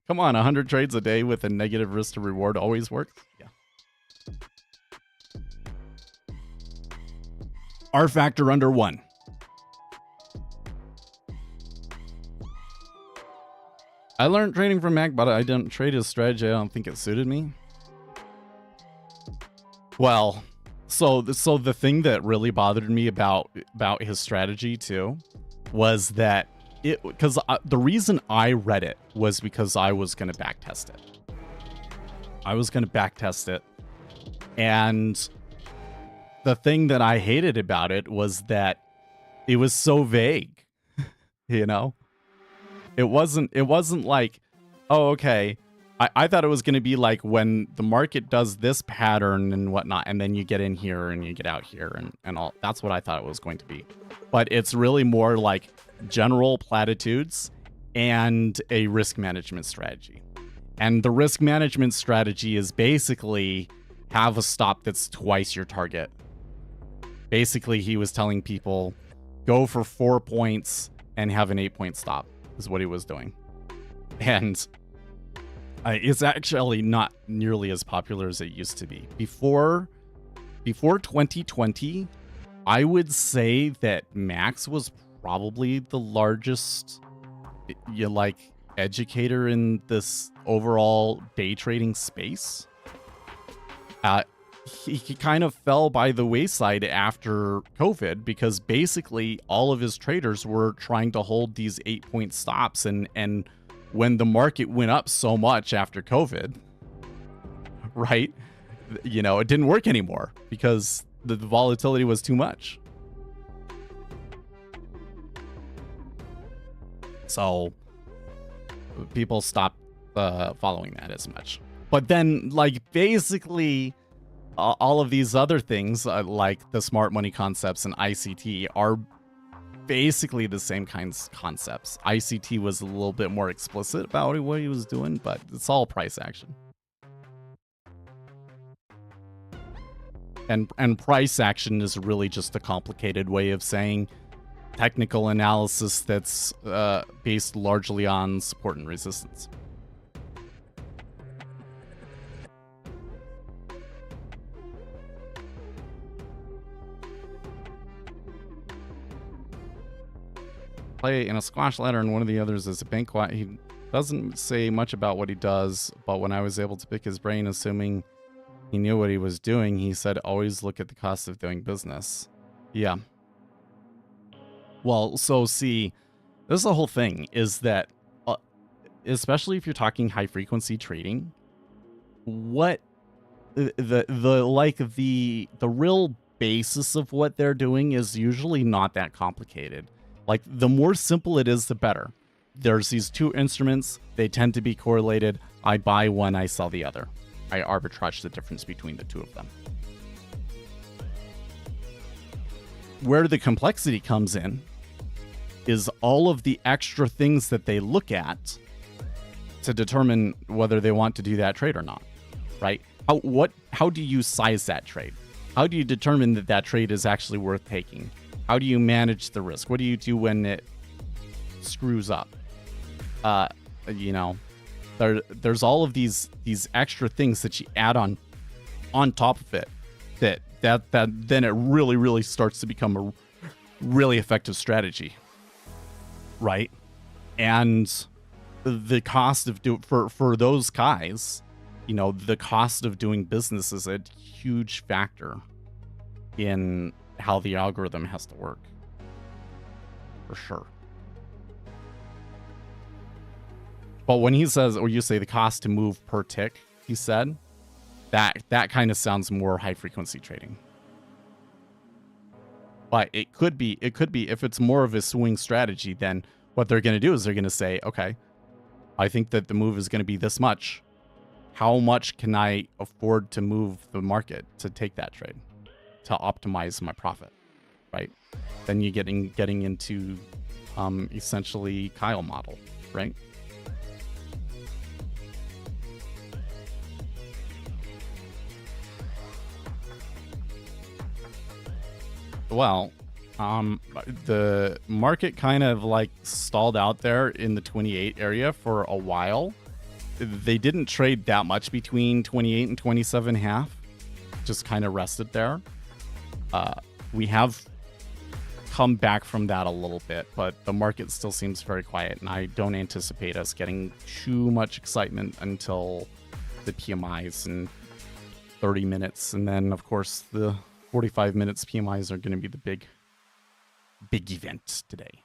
S3: Come on, 100 trades a day with a negative risk to reward always works? Yeah. R factor under 1. I learned trading from Mac, but I didn't trade his strategy. I don't think it suited me. Well, so the thing that really bothered me about his strategy too was that because the reason I read it was because I was going to backtest it. And the thing that I hated about it was that it was so vague, you know? It wasn't like, oh, okay. I thought it was going to be like when the market does this pattern and whatnot, and then you get in here and you get out here and all. That's what I thought it was going to be. But it's really more like general platitudes and a risk management strategy. And the risk management strategy is basically have a stop that's twice your target. Basically, he was telling people, go for 4 points and have an 8-point stop, is what he was doing. And it's actually not nearly as popular as it used to be. Before 2020, I would say that Max was probably the largest educator in this overall day trading space. He kind of fell by the wayside after COVID because basically all of his traders were trying to hold these 8-point stops, and when the market went up so much after COVID, right, you know, it didn't work anymore because the volatility was too much. So people stopped following that as much. But then, like, basically all of these other things, like the smart money concepts and ICT, are basically the same concepts. ICT was a little bit more explicit about what he was doing, but it's all price action. And price action is really just a complicated way of saying technical analysis that's based largely on support and resistance. Play in a squash ladder, and one of the others is a banquet. He doesn't say much about what he does, but when I was able to pick his brain, assuming he knew what he was doing, he said, always look at the cost of doing business. Yeah. Well, so see, this is the whole thing, is that, especially if you're talking high frequency trading, what the real basis of what they're doing is usually not that complicated. Like, the more simple it is, the better. There's these two instruments. They tend to be correlated. I buy one, I sell the other. I arbitrage the difference between the two of them. Where the complexity comes in is all of the extra things that they look at to determine whether they want to do that trade or not, right? How do you size that trade? How do you determine that that trade is actually worth taking? How do you manage the risk? What do you do when it screws up? You know, there's all of these extra things that you add on top of it that then it really starts to become a really effective strategy, right? And the cost of for those guys, you know, the cost of doing business is a huge factor in how the algorithm has to work, for sure. But when he says, or you say the cost to move per tick, he said, that kind of sounds more high frequency trading. But it could be if it's more of a swing strategy, then what they're going to do is they're going to say, okay, I think that the move is going to be this much. How much can I afford to move the market to take that trade, to optimize my profit, right? Then you're getting into essentially Kyle model, right? Well, the market kind of like stalled out there in the 28 area for a while. They didn't trade that much between 28 and 27.5. Just kind of rested there. We have come back from that a little bit, but the market still seems very quiet, and I don't anticipate us getting too much excitement until the PMIs in 30 minutes. And then, of course, the 45 minutes PMIs are going to be the big event today.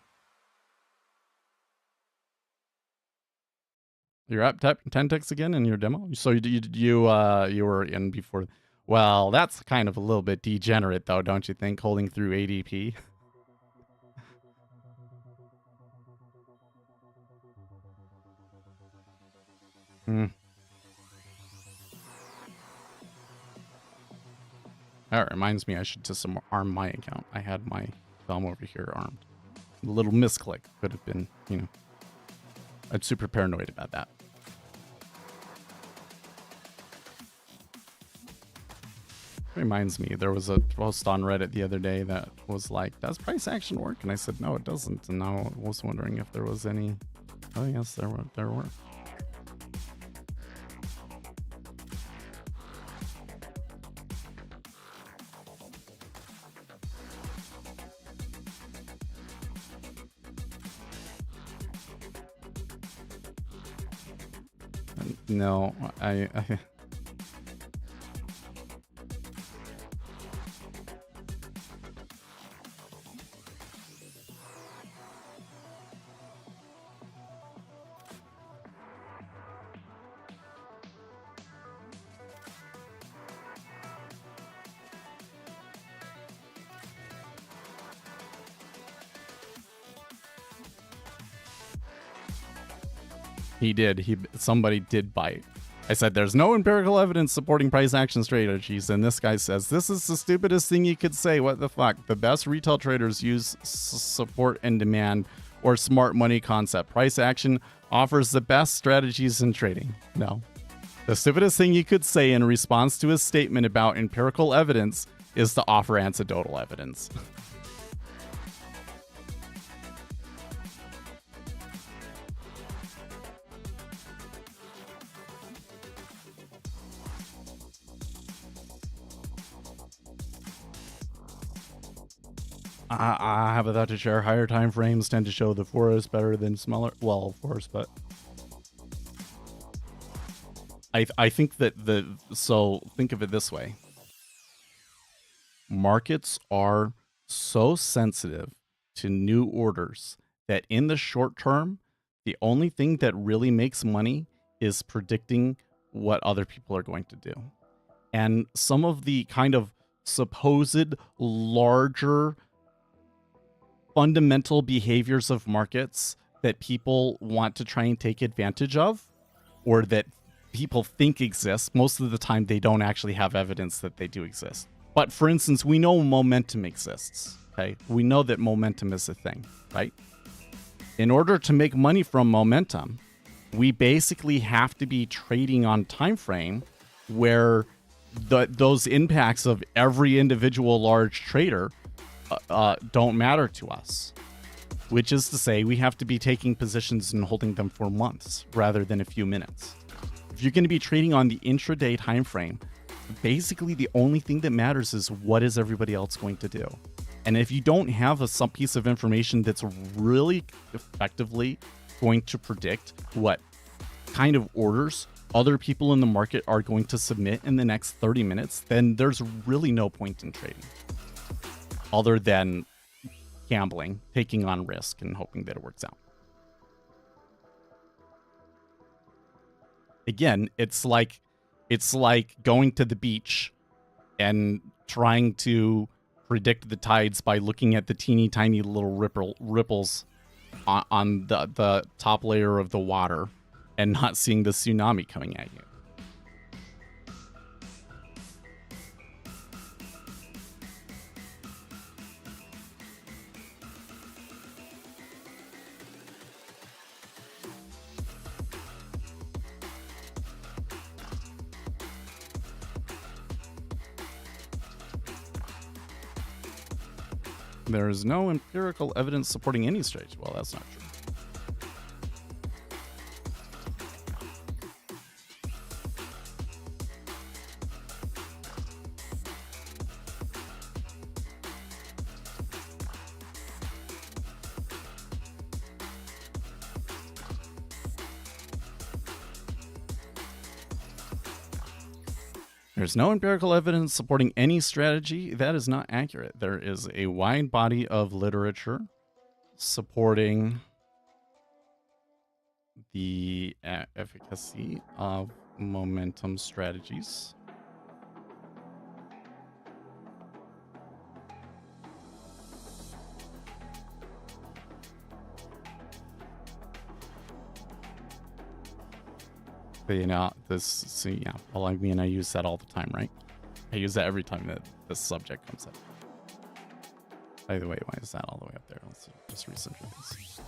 S3: You're up 10 ticks again in your demo? So you were in before. Well, that's kind of a little bit degenerate, though, don't you think, holding through ADP? That reminds me, I should disarm my account. I had my thumb over here armed. A little misclick could have been, you know. I'm super paranoid about that. Reminds me, there was a post on Reddit the other day that was like, does price action work? And I said, no, it doesn't. And now I was wondering if there was any. Oh, yes, there were. No, I he did. Somebody did bite. I said there's no empirical evidence supporting price action strategies, and this guy says this is the stupidest thing you could say. What the fuck? The best retail traders use support and demand or smart money concept. Price action offers the best strategies in trading. No. The stupidest thing you could say in response to his statement about empirical evidence is to offer anecdotal evidence. I have a thought to share. Higher time frames tend to show the forest better than smaller. Well, of course, but I think that so think of it this way. Markets are so sensitive to new orders that in the short term, the only thing that really makes money is predicting what other people are going to do. And some of the kind of supposed larger fundamental behaviors of markets that people want to try and take advantage of, or that people think exist, most of the time they don't actually have evidence that they do exist. But for instance, we know momentum exists, okay? We know that momentum is a thing, right? In order to make money from momentum, we basically have to be trading on time frame where those impacts of every individual large trader don't matter to us, which is to say we have to be taking positions and holding them for months rather than a few minutes. If you're going to be trading on the intraday time frame, basically the only thing that matters is what is everybody else going to do. And if you don't have some piece of information that's really effectively going to predict what kind of orders other people in the market are going to submit in the next 30 minutes, then there's really no point in trading other than gambling, taking on risk and hoping that it works out. Again, it's like going to the beach and trying to predict the tides by looking at the teeny tiny little ripples on the top layer of the water and not seeing the tsunami coming at you. There is no empirical evidence supporting any strategy. Well, that's not true. There's no empirical evidence supporting any strategy. That is not accurate. There is a wide body of literature supporting the efficacy of momentum strategies. But, you know, well, I mean, I use that all the time, right? I use that every time that this subject comes up. By the way, why is that all the way up there? Let's just recenter this.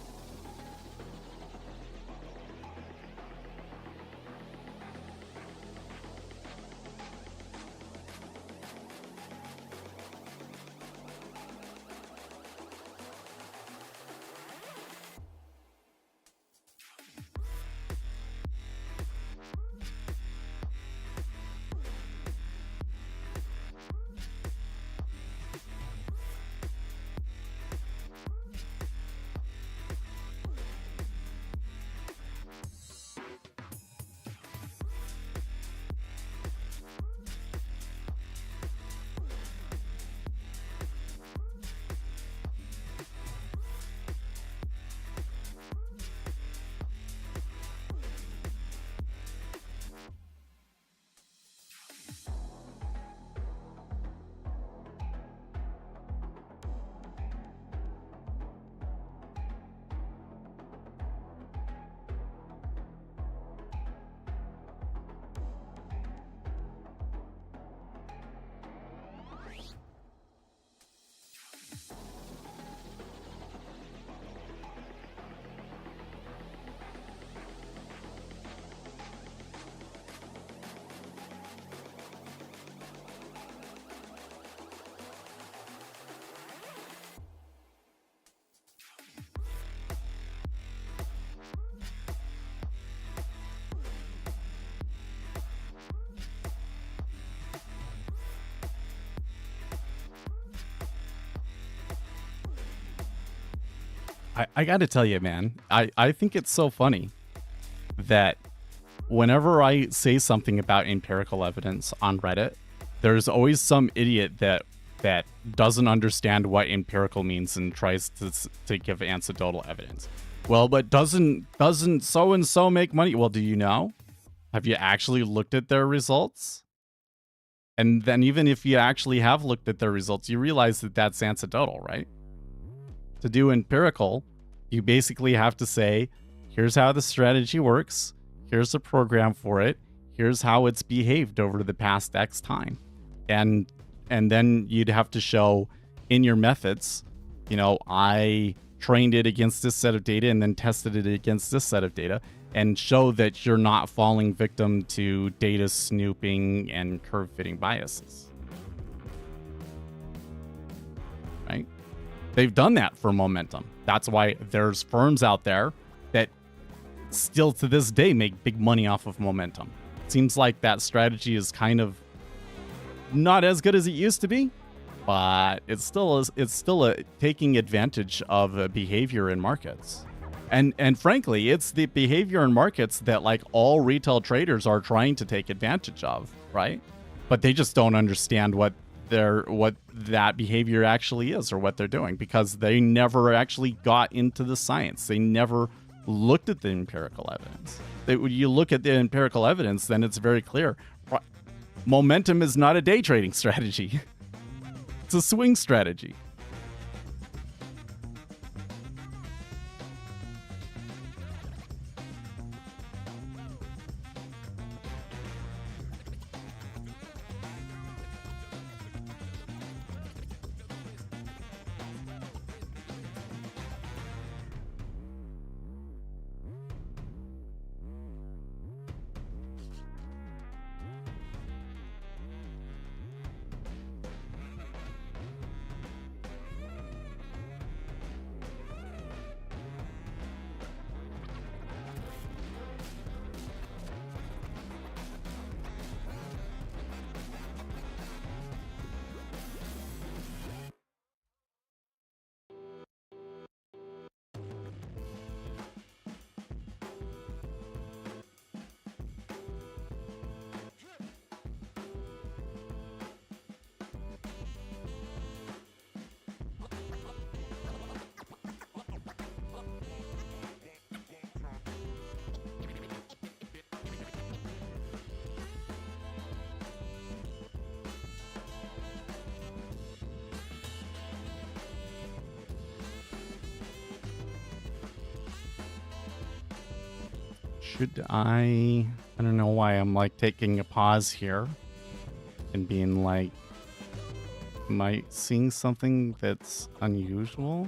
S3: I got to tell you, man, I think it's so funny that whenever I say something about empirical evidence on Reddit, there's always some idiot that doesn't understand what empirical means and tries to give anecdotal evidence. Well, but doesn't so and so make money? Well, do you know? Have you actually looked at their results? And then even if you actually have looked at their results, you realize that that's anecdotal, right? To do empirical, you basically have to say, here's how the strategy works, here's the program for it, here's how it's behaved over the past X time. And then you'd have to show in your methods, you know, I trained it against this set of data and then tested it against this set of data, and show that you're not falling victim to data snooping and curve fitting biases. Right? They've done that for momentum. That's why there's firms out there that still to this day make big money off of momentum. Seems like that strategy is kind of not as good as it used to be, but it's still taking advantage of behavior in markets. And frankly, it's the behavior in markets that like all retail traders are trying to take advantage of, right? But they just don't understand what that behavior actually is or what they're doing, because they never actually got into the science. They never looked at the empirical evidence. When you look at the empirical evidence, then it's very clear. Momentum is not a day trading strategy. It's a swing strategy. Should I don't know why I'm like taking a pause here and being like, am I seeing something that's unusual?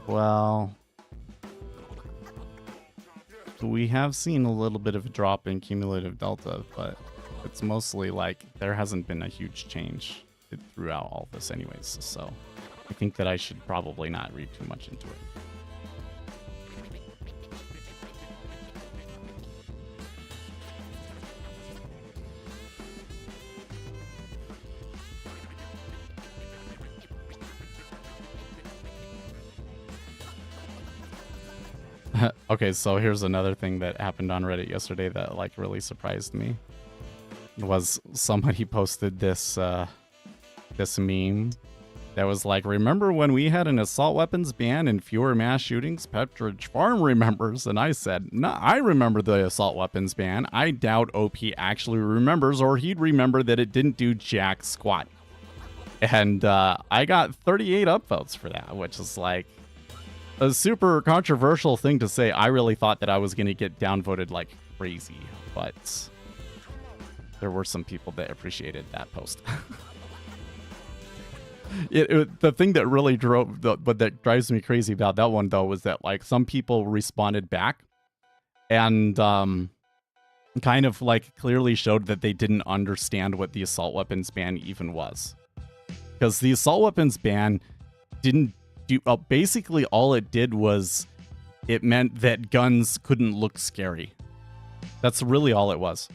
S3: Well, we have seen a little bit of a drop in cumulative delta, but it's mostly like there hasn't been a huge change throughout all this anyways. So I think that I should probably not read too much into it. Okay, so here's another thing that happened on Reddit yesterday that like really surprised me. Was somebody posted this this meme that was like, remember when we had an assault weapons ban and fewer mass shootings? Petridge Farm remembers. And I said, no, I remember the assault weapons ban. I doubt OP actually remembers, or he'd remember that it didn't do jack squat. And I got 38 upvotes for that, which is like a super controversial thing to say. I really thought that I was going to get downvoted like crazy, but there were some people that appreciated that post. The thing that really but that drives me crazy about that one though was that like some people responded back and kind of like clearly showed that they didn't understand what the assault weapons ban even was, because the assault weapons ban didn't do basically all it did was it meant that guns couldn't look scary. That's really all it was.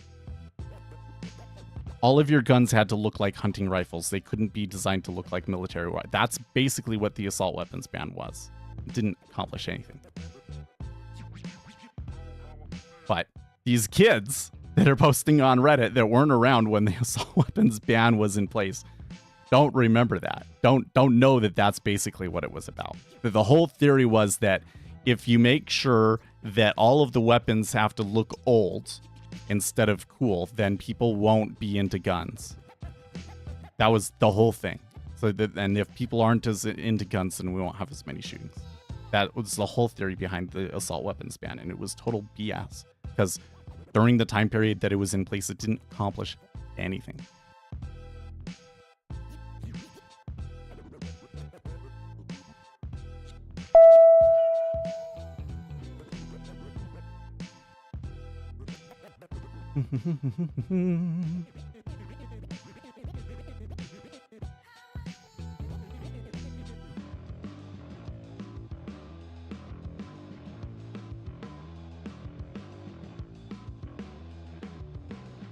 S3: All of your guns had to look like hunting rifles. They couldn't be designed to look like military. That's basically what the assault weapons ban was. It didn't accomplish anything. But these kids that are posting on Reddit that weren't around when the assault weapons ban was in place don't remember that. Don't know that that's basically what it was about. The whole theory was that if you make sure that all of the weapons have to look old instead of cool, then people won't be into guns. That was the whole thing. So and if people aren't as into guns, then we won't have as many shootings. That was the whole theory behind the assault weapons ban, and it was total BS because during the time period that it was in place, it didn't accomplish anything.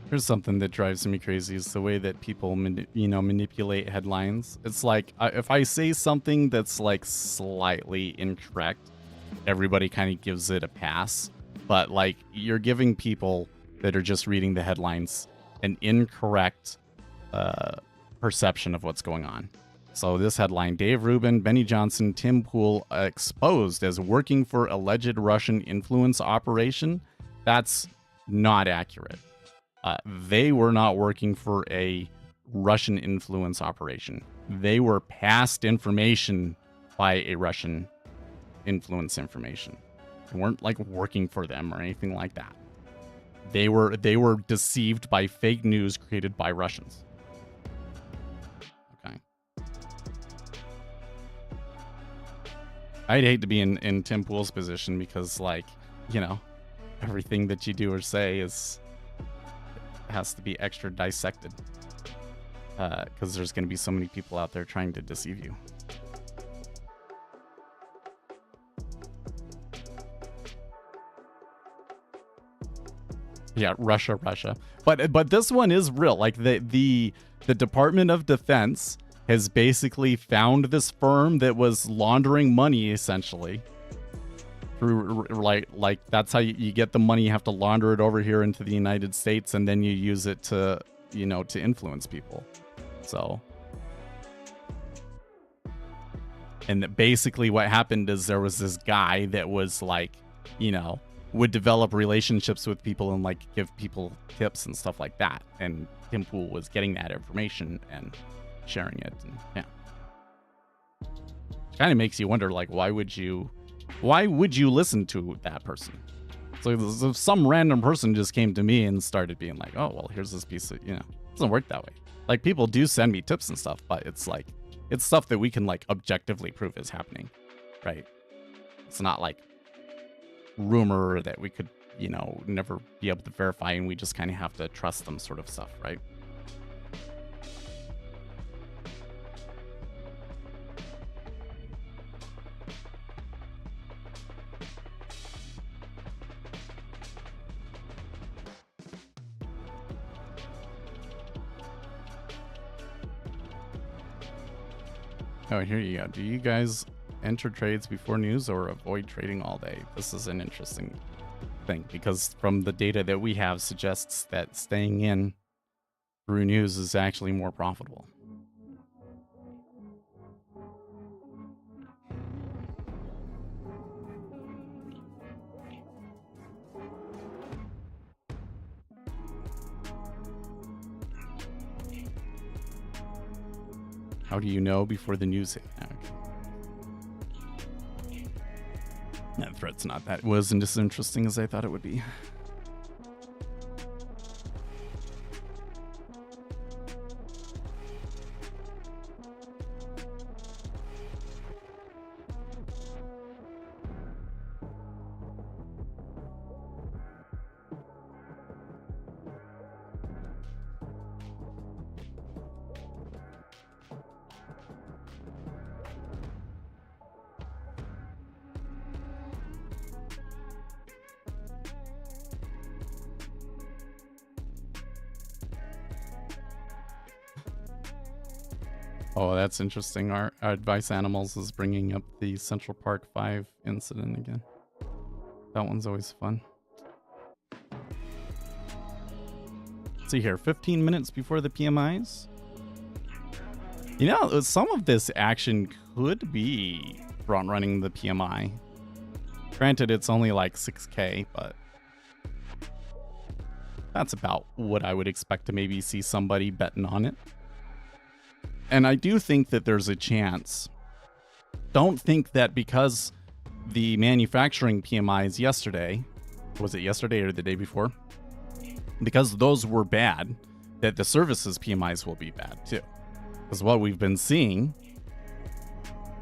S3: Here's something that drives me crazy is the way that people manipulate headlines. It's like if I say something that's like slightly incorrect, everybody kind of gives it a pass. But like you're giving people that are just reading the headlines an incorrect perception of what's going on. So this headline, Dave Rubin, Benny Johnson, Tim Pool exposed as working for alleged Russian influence operation. That's not accurate. They were not working for a Russian influence operation. They were passed information by a Russian influence information. They weren't like working for them or anything like that. They were deceived by fake news created by Russians. Okay. I'd hate to be in Tim Pool's position because, like, you know, everything that you do or say has to be extra dissected because there's going to be so many people out there trying to deceive you. Yeah, Russia. But this one is real. Like the Department of Defense has basically found this firm that was laundering money essentially. Through like that's how you get the money. You have to launder it over here into the United States, and then you use it to influence people. So, and basically what happened is there was this guy that was like, would develop relationships with people and like give people tips and stuff like that. And Tim Pool was getting that information and sharing it. And yeah, kind of makes you wonder, like, why would you listen to that person? So if some random person just came to me and started being like, oh, well, here's this piece of, it doesn't work that way. Like, people do send me tips and stuff, but it's like, it's stuff that we can like objectively prove is happening, right? It's not like rumor that we could, never be able to verify, and we just kind of have to trust them sort of stuff, right? Oh, here you go. Do you guys enter trades before news or avoid trading all day? This is an interesting thing because from the data that we have suggests that staying in through news is actually more profitable. How do you know before the news hit? Okay. That thread's not that wasn't as interesting as I thought it would be. Oh, that's interesting. Our Advice Animals is bringing up the Central Park 5 incident again. That one's always fun. Let's see here, 15 minutes before the PMIs. You know, some of this action could be front running the PMI. Granted, it's only like 6K, but that's about what I would expect to maybe see somebody betting on it. And I do think that there's a chance. Don't think that because the manufacturing PMIs yesterday, was it yesterday or the day before? Because those were bad, that the services PMIs will be bad too. Because what we've been seeing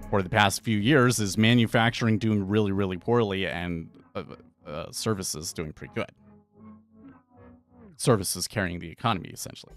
S3: for the past few years is manufacturing doing really, really poorly and services doing pretty good. Services carrying the economy, essentially.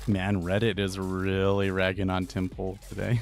S3: Man, Reddit is really ragging on Tim Pool today.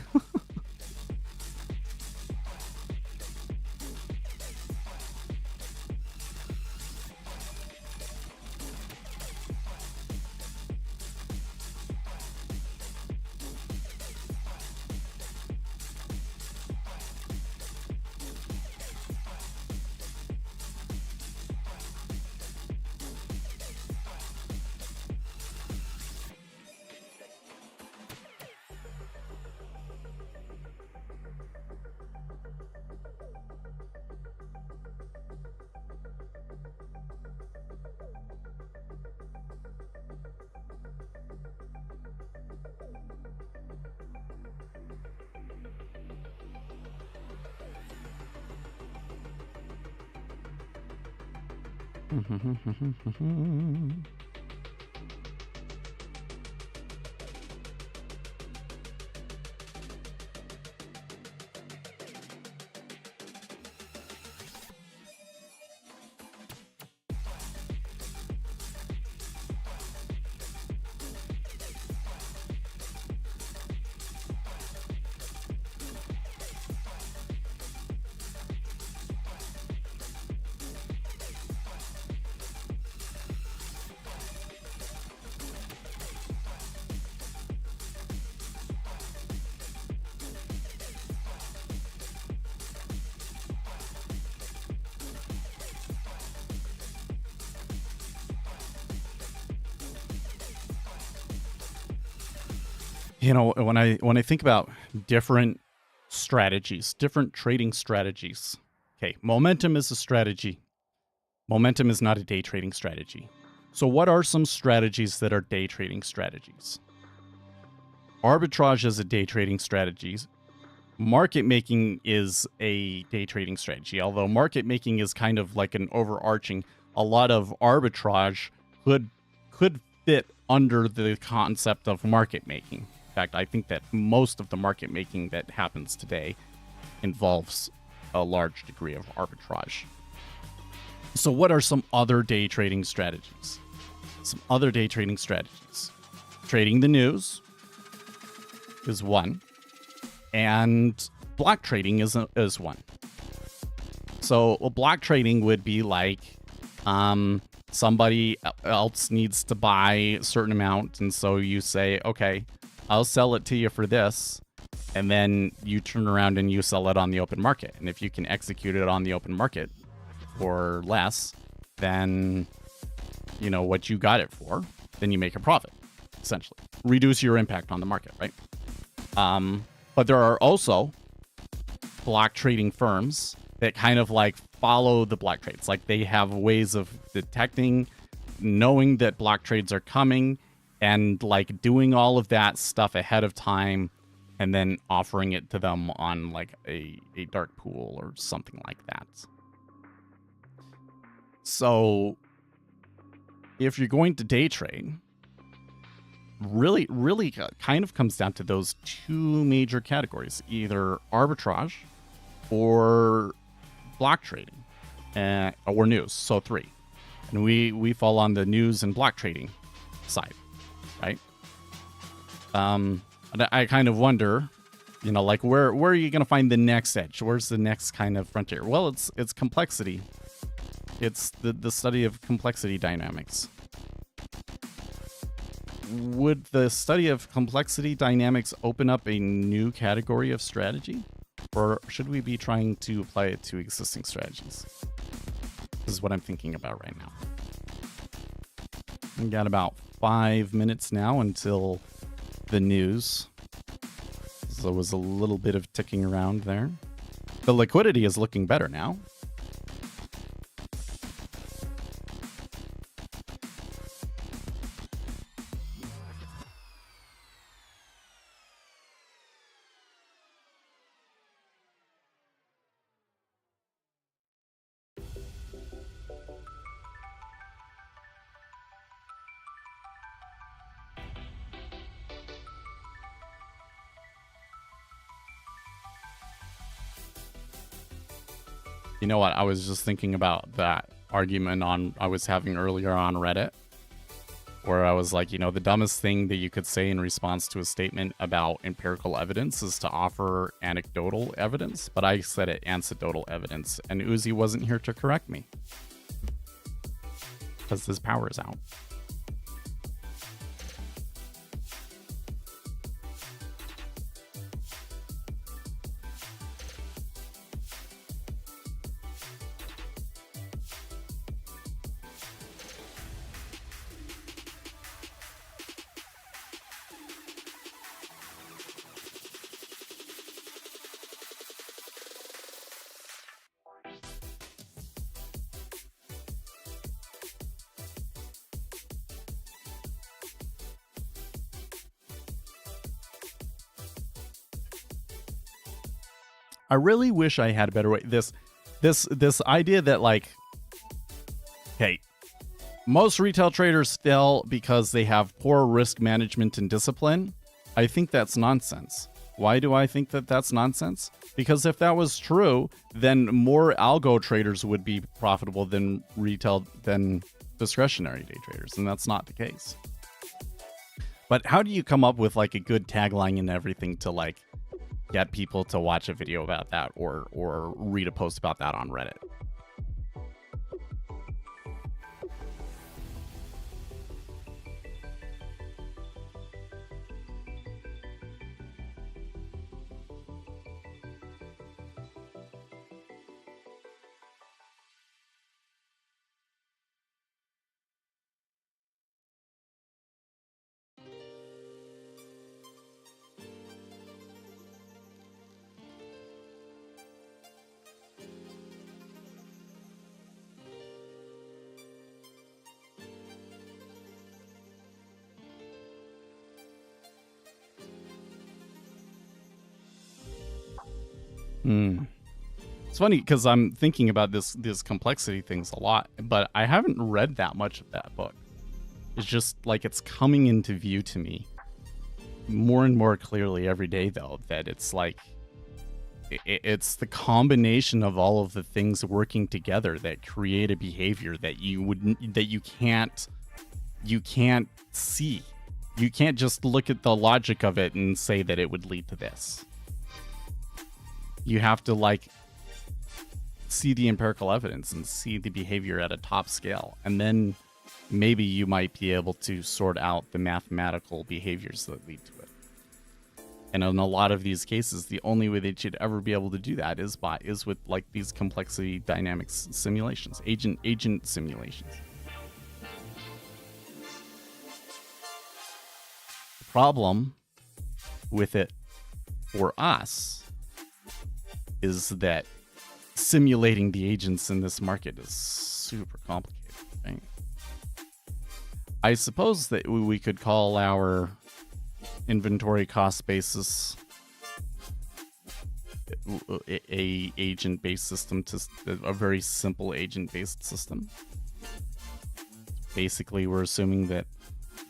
S3: You know, when I think about different strategies, different trading strategies. Okay, momentum is a strategy. Momentum is not a day trading strategy. So what are some strategies that are day trading strategies? Arbitrage is a day trading strategy. Market making is a day trading strategy, although market making is kind of like an overarching. A lot of arbitrage could fit under the concept of market making. In fact, I think that most of the market making that happens today involves a large degree of arbitrage. So what are some other day trading strategies? Some other day trading strategies. Trading the news is one. And block trading is one. So block trading would be like somebody else needs to buy a certain amount. And so you say, okay, I'll sell it to you for this. And then you turn around and you sell it on the open market. And if you can execute it on the open market for less than, you know, what you got it for, then you make a profit, essentially. Reduce your impact on the market, right? But there are also block trading firms that kind of like follow the block trades. Like they have ways of detecting, knowing that block trades are coming, and like doing all of that stuff ahead of time and then offering it to them on like a dark pool or something like that. So if you're going to day trade, really kind of comes down to those two major categories, either arbitrage or block trading or news. So three. And we fall on the news and block trading side, right? And I kind of wonder, like where are you going to find the next edge? Where's the next kind of frontier? Well, it's complexity. It's the study of complexity dynamics. Would the study of complexity dynamics open up a new category of strategy? Or should we be trying to apply it to existing strategies? This is what I'm thinking about right now. We've got about 5 minutes now until the news. So there was a little bit of ticking around there. The liquidity is looking better now. You know what? I was just thinking about that argument I was having earlier on Reddit, where I was like, the dumbest thing that you could say in response to a statement about empirical evidence is to offer anecdotal evidence, but I said it anecdotal evidence, and Uzi wasn't here to correct me because his power is out. I really wish I had a better way. This idea that hey, most retail traders fail because they have poor risk management and discipline. I think that's nonsense. Why do I think that that's nonsense? Because if that was true, then more algo traders would be profitable than discretionary day traders, and that's not the case. But how do you come up with a good tagline and everything to get people to watch a video about that or read a post about that on Reddit? It's funny because I'm thinking about this complexity things a lot, but I haven't read that much of that book. It's just it's coming into view to me more and more clearly every day, though, that it's it's the combination of all of the things working together that create a behavior that you can't see. You can't just look at the logic of it and say that it would lead to this. You have to see the empirical evidence and see the behavior at a top scale, and then maybe you might be able to sort out the mathematical behaviors that lead to it. And in a lot of these cases, the only way that you'd ever be able to do that is with these complexity dynamics simulations, agent simulations. The problem with it for us is that simulating the agents in this market is super complicated, right? I suppose that we could call our inventory cost basis a agent-based system to a very simple agent-based system. Basically, we're assuming that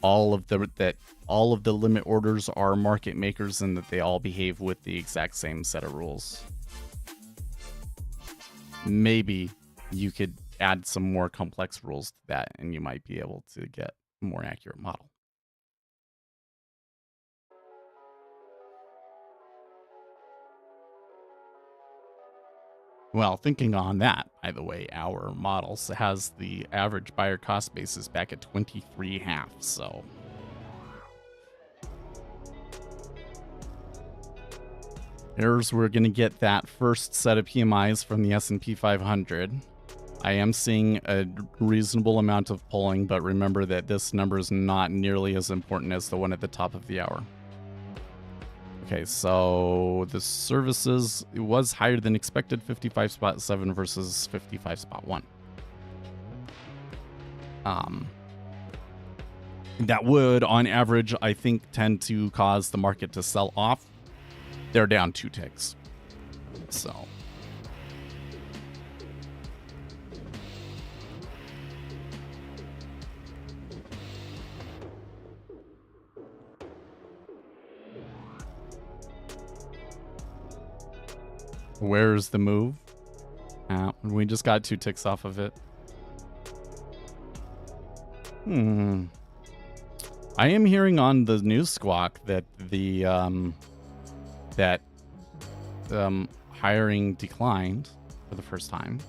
S3: all of the limit orders are market makers and that they all behave with the exact same set of rules. Maybe you could add some more complex rules to that, and you might be able to get a more accurate model. Well, thinking on that, by the way, our model has the average buyer cost basis back at 23.5, so here's we're going to get that first set of PMIs from the S&P 500. I am seeing a reasonable amount of pulling, but remember that this number is not nearly as important as the one at the top of the hour. Okay, so the services, it was higher than expected, 55.7 versus 55.1. That would, on average, I think, tend to cause the market to sell off. They're down 2 ticks. So where's the move? We just got 2 ticks off of it. I am hearing on the news squawk that the hiring declined for the first time.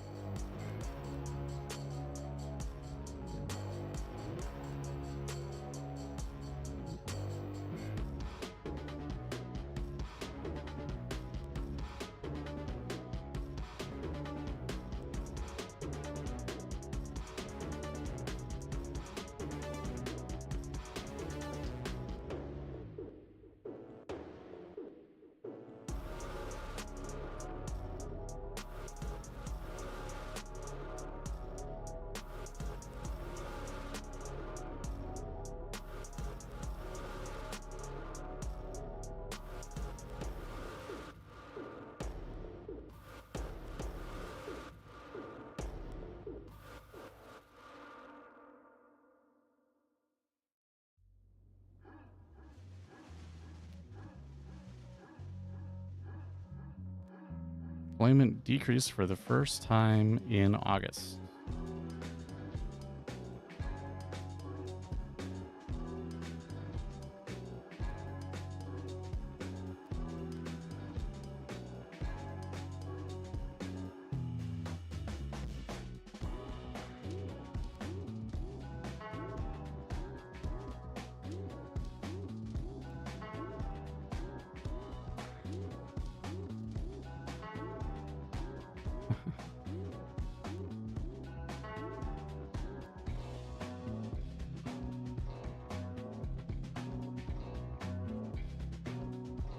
S3: Employment decreased for the first time in August.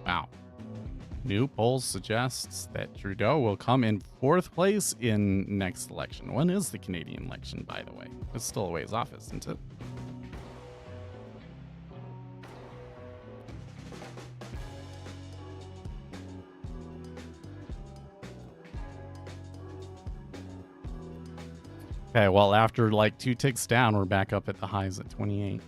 S3: Wow. New polls suggests that Trudeau will come in 4th place in next election. When is the Canadian election, by the way? It's still a ways off, isn't it? Okay, well, after like 2 ticks down, we're back up at the highs at 28.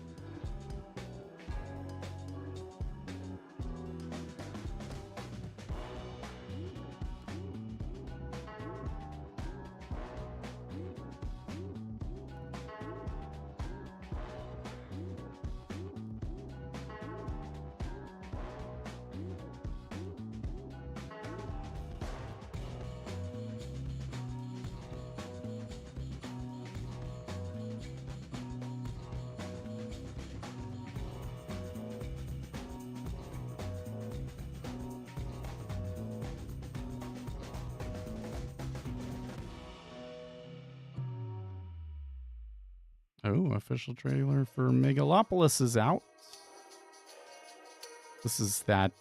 S3: Oh, official trailer for Megalopolis is out. This is that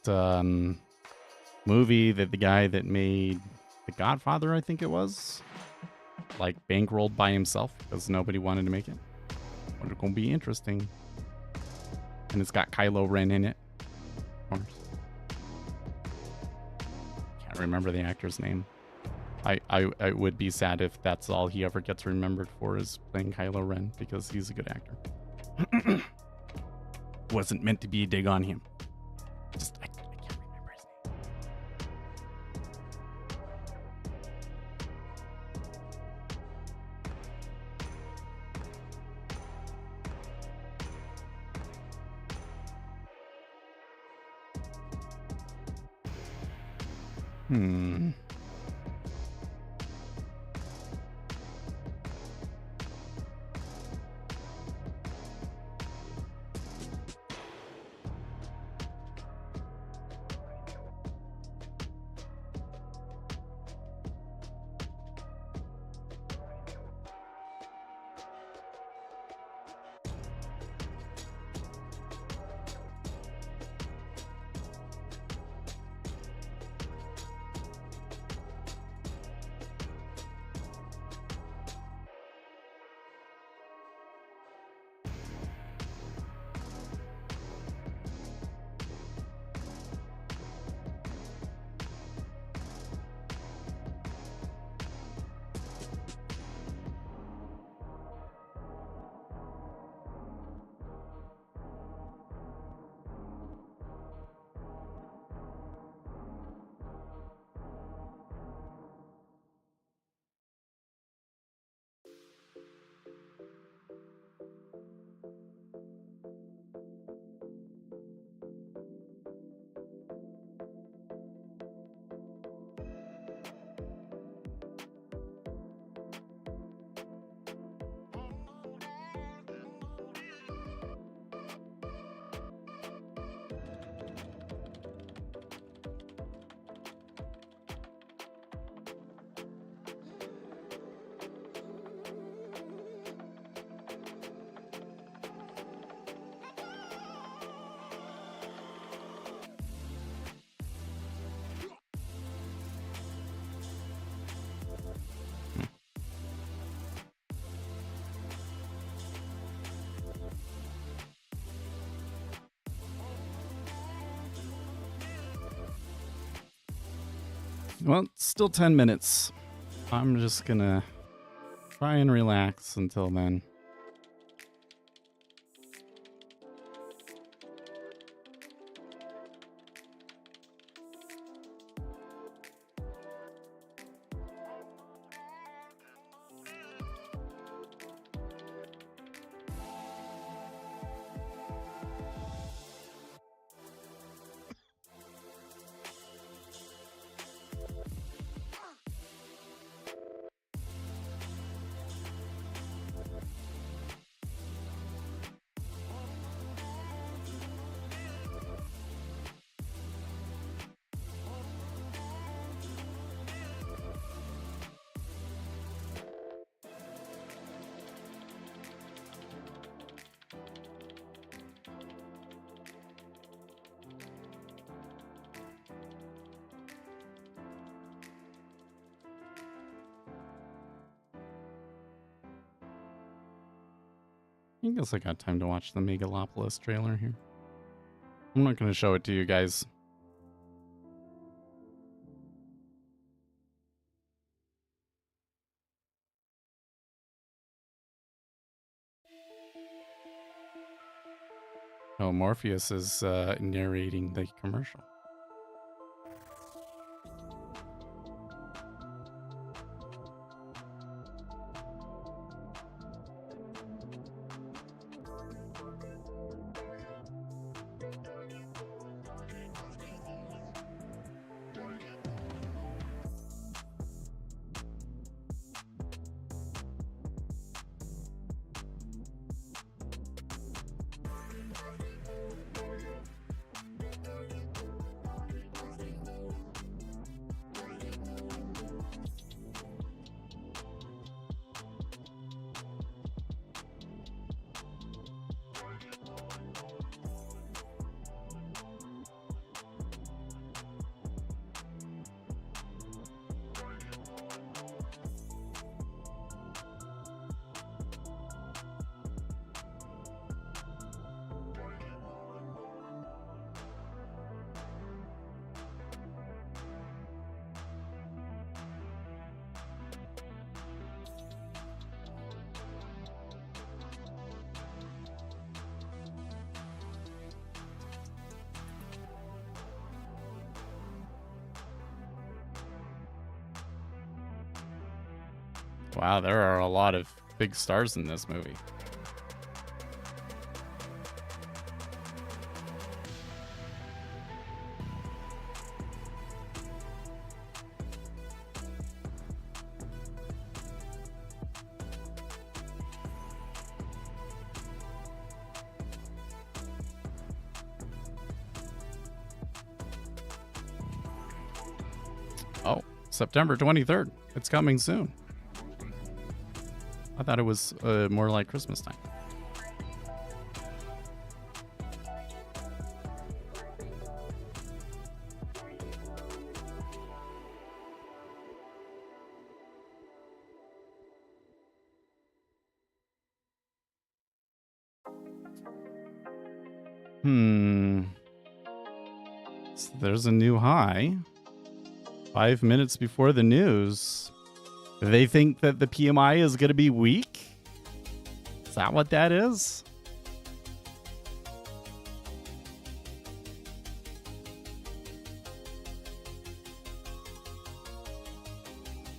S3: movie that the guy that made The Godfather, I think it was, like bankrolled by himself because nobody wanted to make it. But it's gonna be interesting. And it's got Kylo Ren in it. Of course. can't remember the actor's name. I would be sad if that's all he ever gets remembered for is playing Kylo Ren, because he's a good actor. Wasn't meant to be a dig on him. Just I can't remember his name. Well, it's still 10 minutes. I'm just gonna try and relax until then. I guess I got time to watch the Megalopolis trailer here. I'm not going to show it to you guys. Oh, Morpheus is narrating the commercial. Wow, there are a lot of big stars in this movie. Oh, September 23rd. It's coming soon. I thought it was more like Christmas time. So there's a new high. 5 minutes before the news. They think that the PMI is going to be weak? Is that what that is?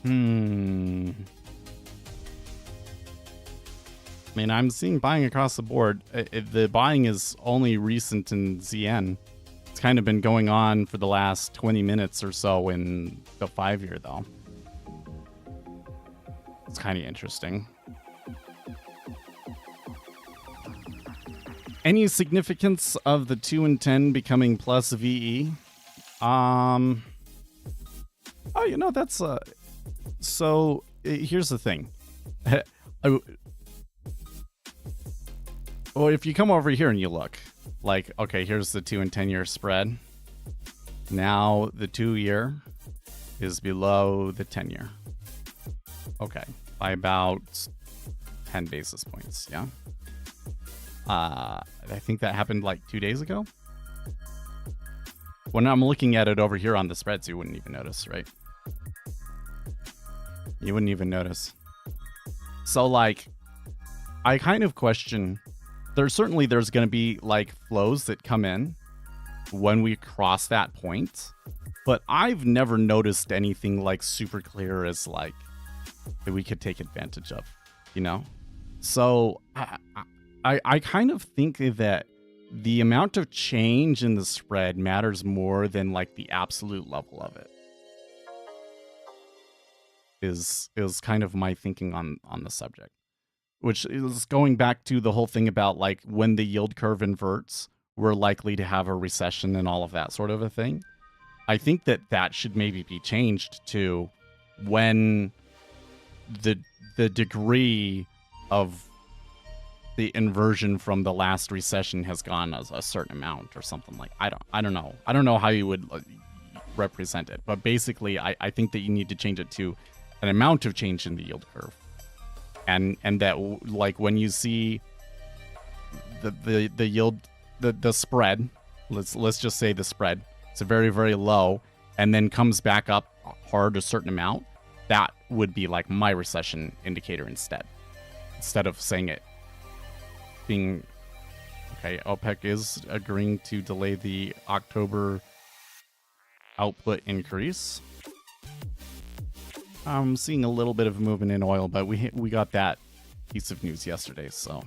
S3: I mean, I'm seeing buying across the board. The buying is only recent in ZN. It's kind of been going on for the last 20 minutes or so in the 5-year, though. It's kind of interesting. Any significance of the 2 and 10 becoming plus VE? Oh, you know, that's so here's the thing. Well, if you come over here and you look, like, okay, here's the 2 and 10-year spread. Now the 2-year is below the 10-year. Okay, by about 10 basis points, yeah? I think that happened like 2 days ago. When I'm looking at it over here on the spreads, you wouldn't even notice, right? You wouldn't even notice. So, like, I kind of question... There's going to be, like, flows that come in when we cross that point. But I've never noticed anything, like, super clear as, like, that we could take advantage of, you know? So I kind of think that the amount of change in the spread matters more than, like, the absolute level of it. Is kind of my thinking on the subject. Which is going back to the whole thing about, like, when the yield curve inverts, we're likely to have a recession and all of that sort of a thing. I think that should maybe be changed to when the degree of the inversion from the last recession has gone as a certain amount or something. Like, I don't know. I don't know how you would represent it, but basically I think that you need to change it to an amount of change in the yield curve. And that, like, when you see the yield, the spread, let's just say the spread, it's a very, very low, and then comes back up hard a certain amount, that would be like my recession indicator instead of saying it being, okay, OPEC is agreeing to delay the October output increase. I'm seeing a little bit of movement in oil, but we got that piece of news yesterday, so.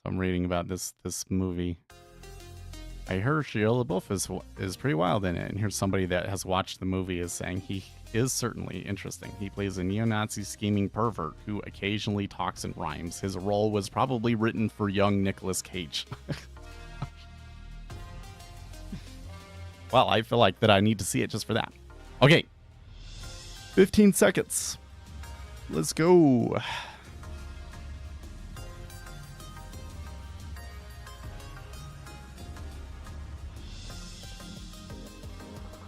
S3: I'm reading about this movie. I heard Shia LaBeouf is pretty wild in it, and here's somebody that has watched the movie is saying he is certainly interesting. He plays a neo-Nazi scheming pervert who occasionally talks in rhymes. His role was probably written for young Nicolas Cage. Well, I feel like that I need to see it just for that. Okay. 15 seconds. Let's go.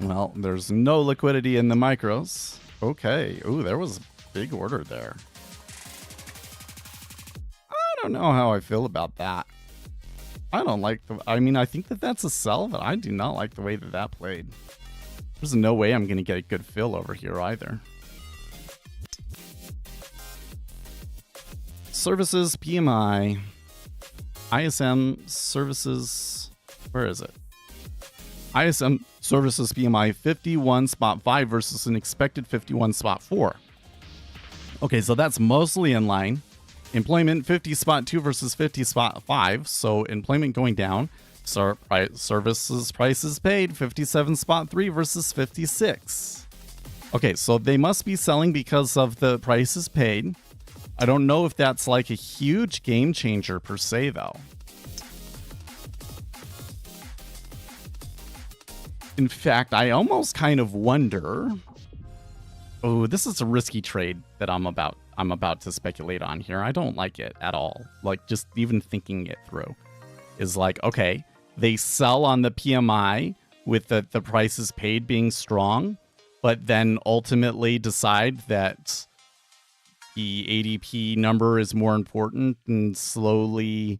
S3: Well, there's no liquidity in the micros. Okay. Ooh, there was a big order there. I don't know how I feel about that. I don't like I think that that's a sell, but I do not like the way that that played. There's no way I'm going to get a good fill over here either. Services, PMI, ISM services, where is it? ISM services PMI 51.5 versus an expected 51.4. Okay, so that's mostly in line. Employment 50.2 versus 50.5, so employment going down. Services prices paid 57.3 versus 56. Okay, so they must be selling because of the prices paid. I don't know if that's like a huge game changer per se, though. In fact, I almost kind of wonder. Oh, this is a risky trade that I'm about to speculate on here. I don't like it at all. Like, just even thinking it through is like, okay, they sell on the PMI with the prices paid being strong, but then ultimately decide that the ADP number is more important and slowly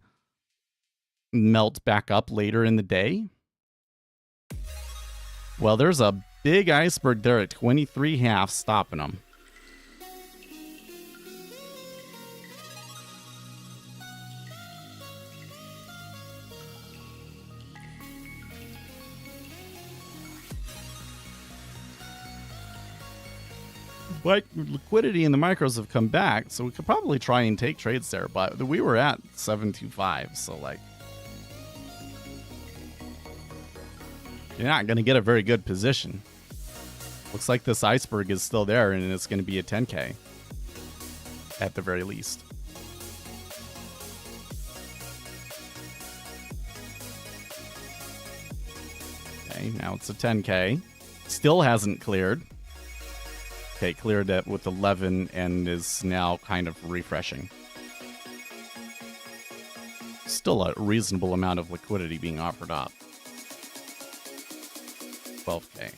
S3: melt back up later in the day. Well, there's a big iceberg there at 23.5 stopping them. But liquidity in the micros have come back, so we could probably try and take trades there. But we were at 725, so like, you're not going to get a very good position. Looks like this iceberg is still there, and it's going to be a 10K at the very least. Okay, now it's a 10K. Still hasn't cleared. Okay, cleared it with 11 and is now kind of refreshing. Still a reasonable amount of liquidity being offered up. 12K.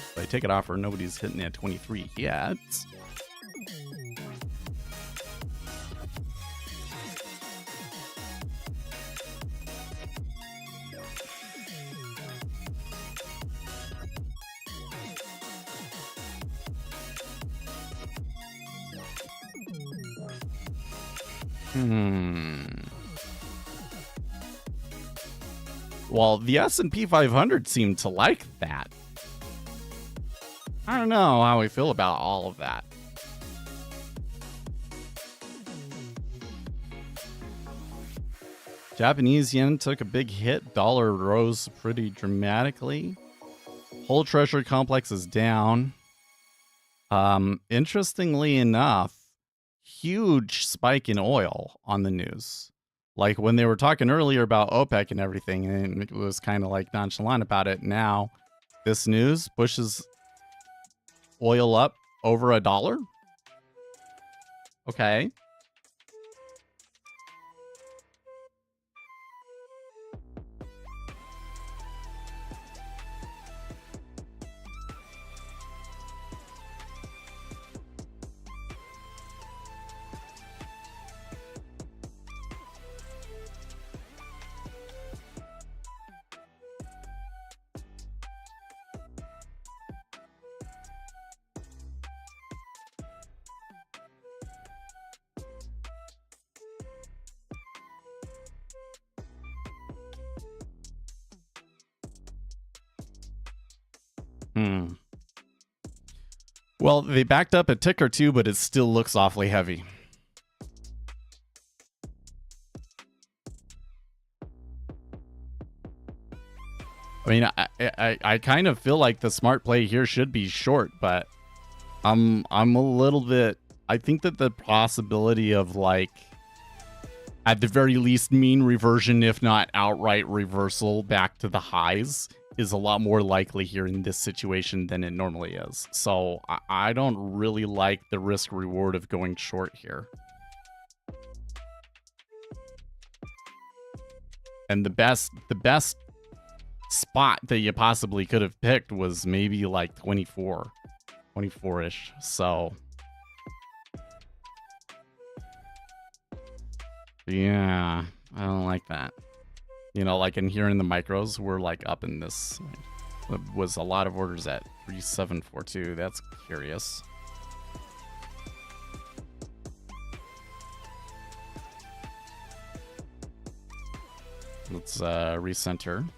S3: If I take it off or nobody's hitting at 23 yet. Well, the S&P 500 seemed to like that. I don't know how I feel about all of that. Japanese yen took a big hit. Dollar rose pretty dramatically. Whole treasury complex is down. Interestingly enough, huge spike in oil on the news. Like when they were talking earlier about OPEC and everything, and it was kind of like nonchalant about it. Now, this news pushes oil up over $1. Okay. Well, they backed up a tick or two, but it still looks awfully heavy. I mean, I kind of feel like the smart play here should be short, but I'm a little bit. I think that the possibility of, like, at the very least, mean reversion, if not outright reversal back to the highs, is a lot more likely here in this situation than it normally is. So I don't really like the risk reward of going short here. And the best spot that you possibly could have picked was maybe like 24-ish. So yeah, I don't like that. You know, like in here in the micros, we're like up in this. It was a lot of orders at 3742. That's curious. Let's recenter.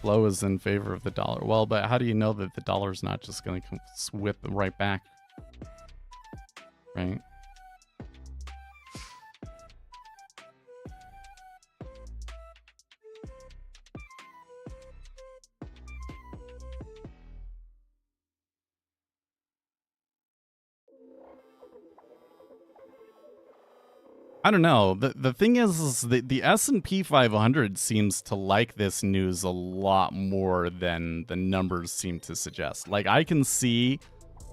S3: Flow is in favor of the dollar. Well, but how do you know that the dollar is not just going to whip right back? Right? I don't know. The thing is the S&P 500 seems to like this news a lot more than the numbers seem to suggest. Like, I can see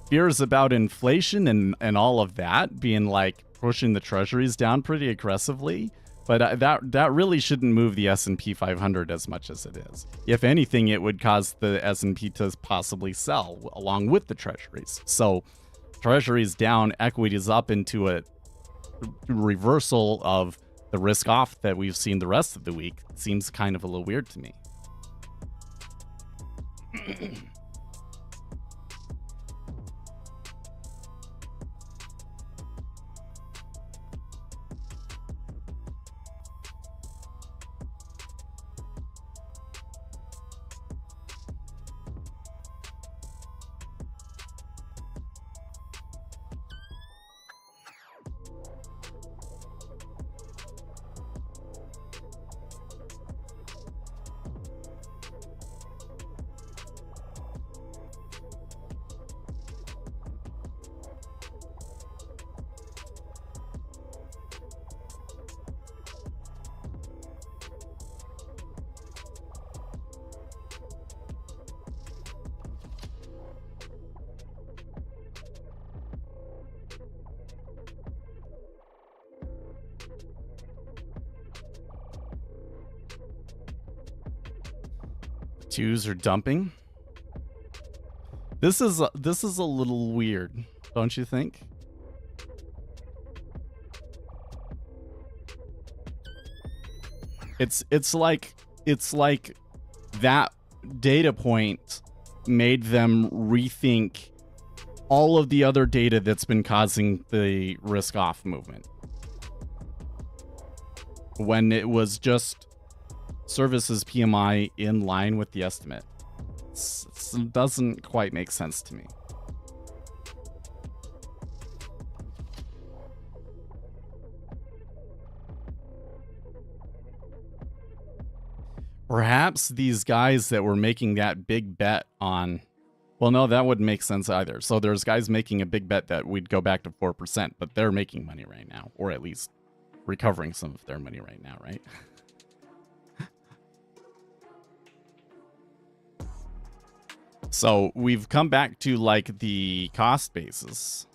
S3: fears about inflation and all of that being like pushing the treasuries down pretty aggressively, but that really shouldn't move the S&P 500 as much as it is. If anything, it would cause the S&P to possibly sell along with the treasuries. So treasuries down, equities up into a reversal of the risk off that we've seen the rest of the week seems kind of a little weird to me. Twos are dumping. This is a little weird, don't you think? It's like that data point made them rethink all of the other data that's been causing the risk off movement, when it was just services PMI in line with the estimate. It doesn't quite make sense to me. Perhaps these guys that were making that big bet on, well, no, that wouldn't make sense either. So there's guys making a big bet that we'd go back to 4%, but they're making money right now, or at least recovering some of their money right now, right? So we've come back to like the cost basis.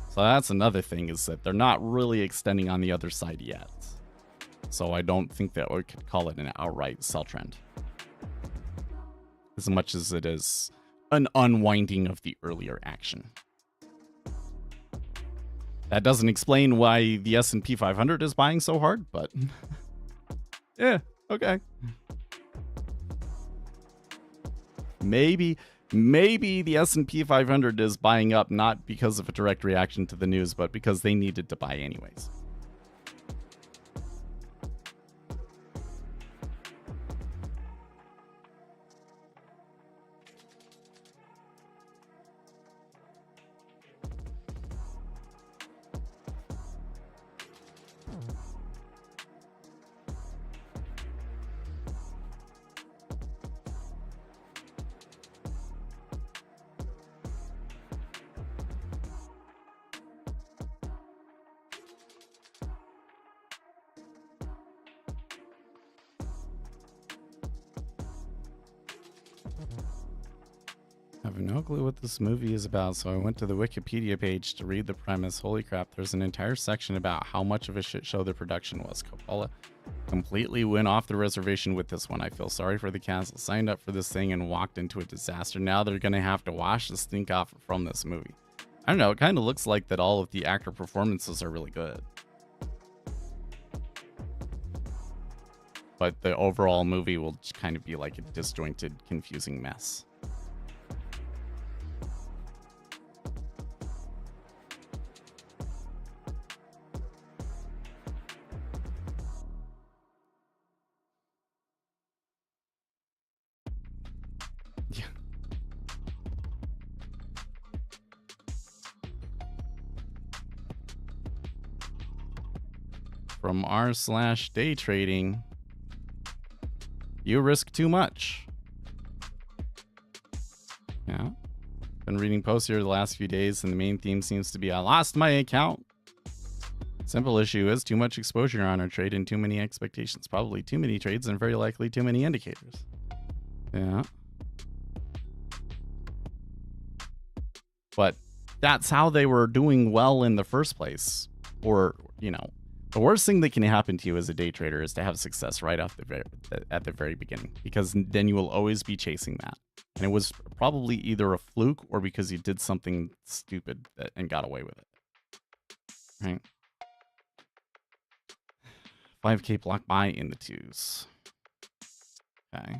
S3: So that's another thing, is that they're not really extending on the other side yet. So I don't think that we could call it an outright sell trend, as much as it is an unwinding of the earlier action. That doesn't explain why the S&P 500 is buying so hard, but yeah, okay. Maybe Maybe the S&P 500 is buying up not because of a direct reaction to the news, but because they needed to buy anyways. I have no clue what this movie is about, so I went to the Wikipedia page to read the premise. Holy crap, there's an entire section about how much of a shit show the production was. Coppola completely went off the reservation with this one. I feel sorry for the cast. Signed up for this thing and walked into a disaster. Now they're going to have to wash the stink off from this movie. I don't know, it kind of looks like that all of the actor performances are really good. But the overall movie will just kind of be like a disjointed, confusing mess. From r/day trading, you risk too much. Yeah. Been reading posts here the last few days, and the main theme seems to be I lost my account. Simple issue is too much exposure on our trade and too many expectations. Probably too many trades and very likely too many indicators. Yeah. But that's how they were doing well in the first place. Or, you know, the worst thing that can happen to you as a day trader is to have success right off at the very beginning, because then you will always be chasing that. And it was probably either a fluke or because you did something stupid and got away with it. Right? 5K block buy in the twos. Okay.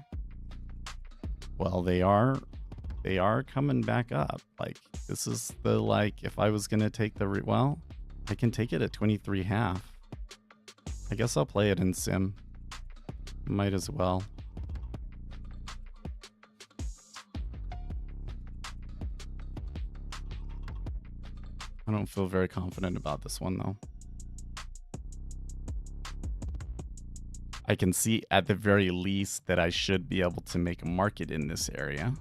S3: Well, they are coming back up. Like, this is the, like, if I was going to take the, well, I can take it at 23.5. I guess I'll play it in sim. Might as well. I don't feel very confident about this one, though. I can see at the very least that I should be able to make a market in this area.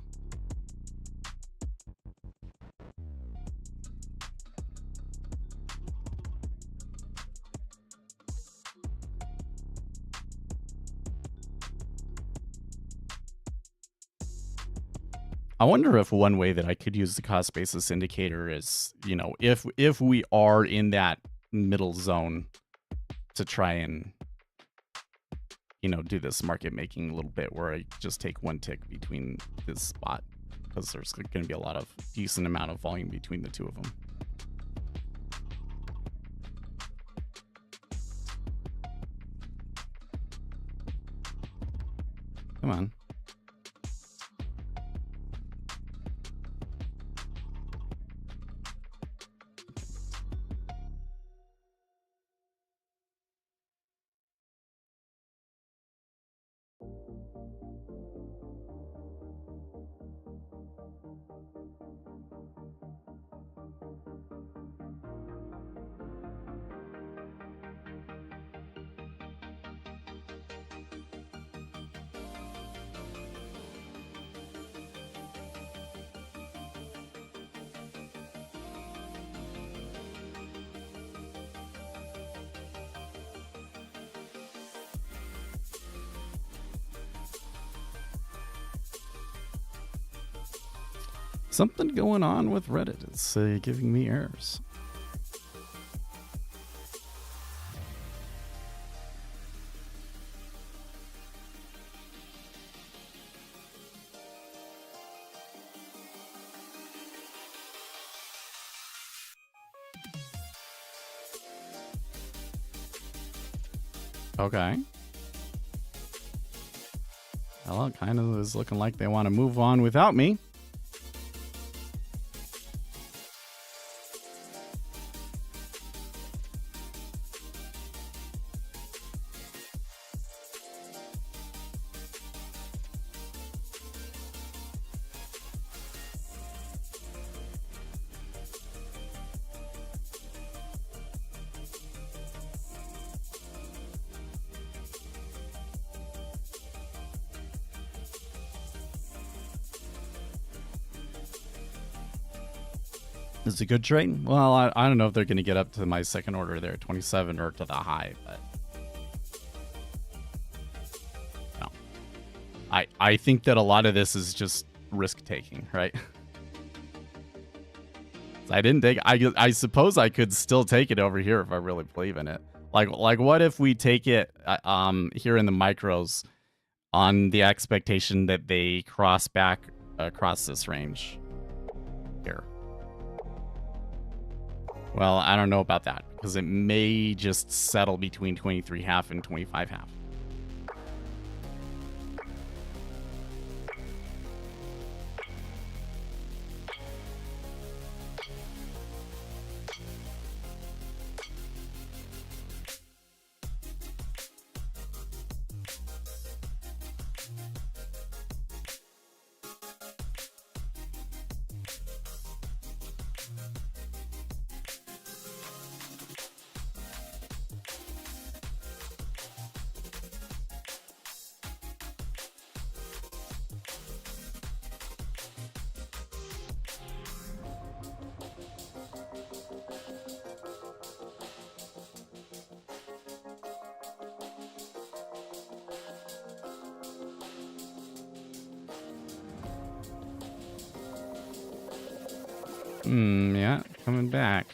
S3: I wonder if one way that I could use the cost basis indicator is, you know, if we are in that middle zone to try and, you know, do this market making a little bit where I just take one tick between this spot, because there's going to be a lot of decent amount of volume between the two of them. Come on. Something going on with Reddit. It's giving me errors. Okay. Well, it kind of is looking like they want to move on without me. Is it a good trade? Well, I don't know if they're going to get up to my second order there, 27, or to the high, but no. I think that a lot of this is just risk taking, right? I didn't take. I suppose I could still take it over here if I really believe in it. Like what if we take it here in the micros on the expectation that they cross back across this range here? Well, I don't know about that because it may just settle between 23.5 and 25.5. Yeah, coming back.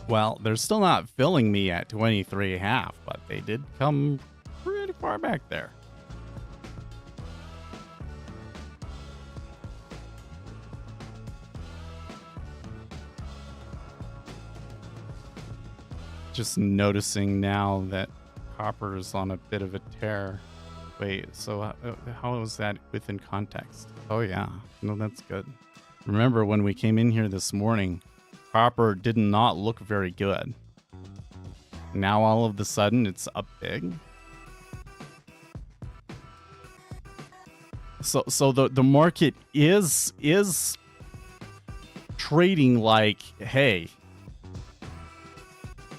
S3: Well, they're still not filling me at 23.5, but they did come pretty far back there. Just noticing now that copper is on a bit of a tear. Wait, so how is that within context? Oh yeah, no, that's good. Remember when we came in here this morning, copper did not look very good. Now all of a sudden it's up big. So the market is trading like, hey,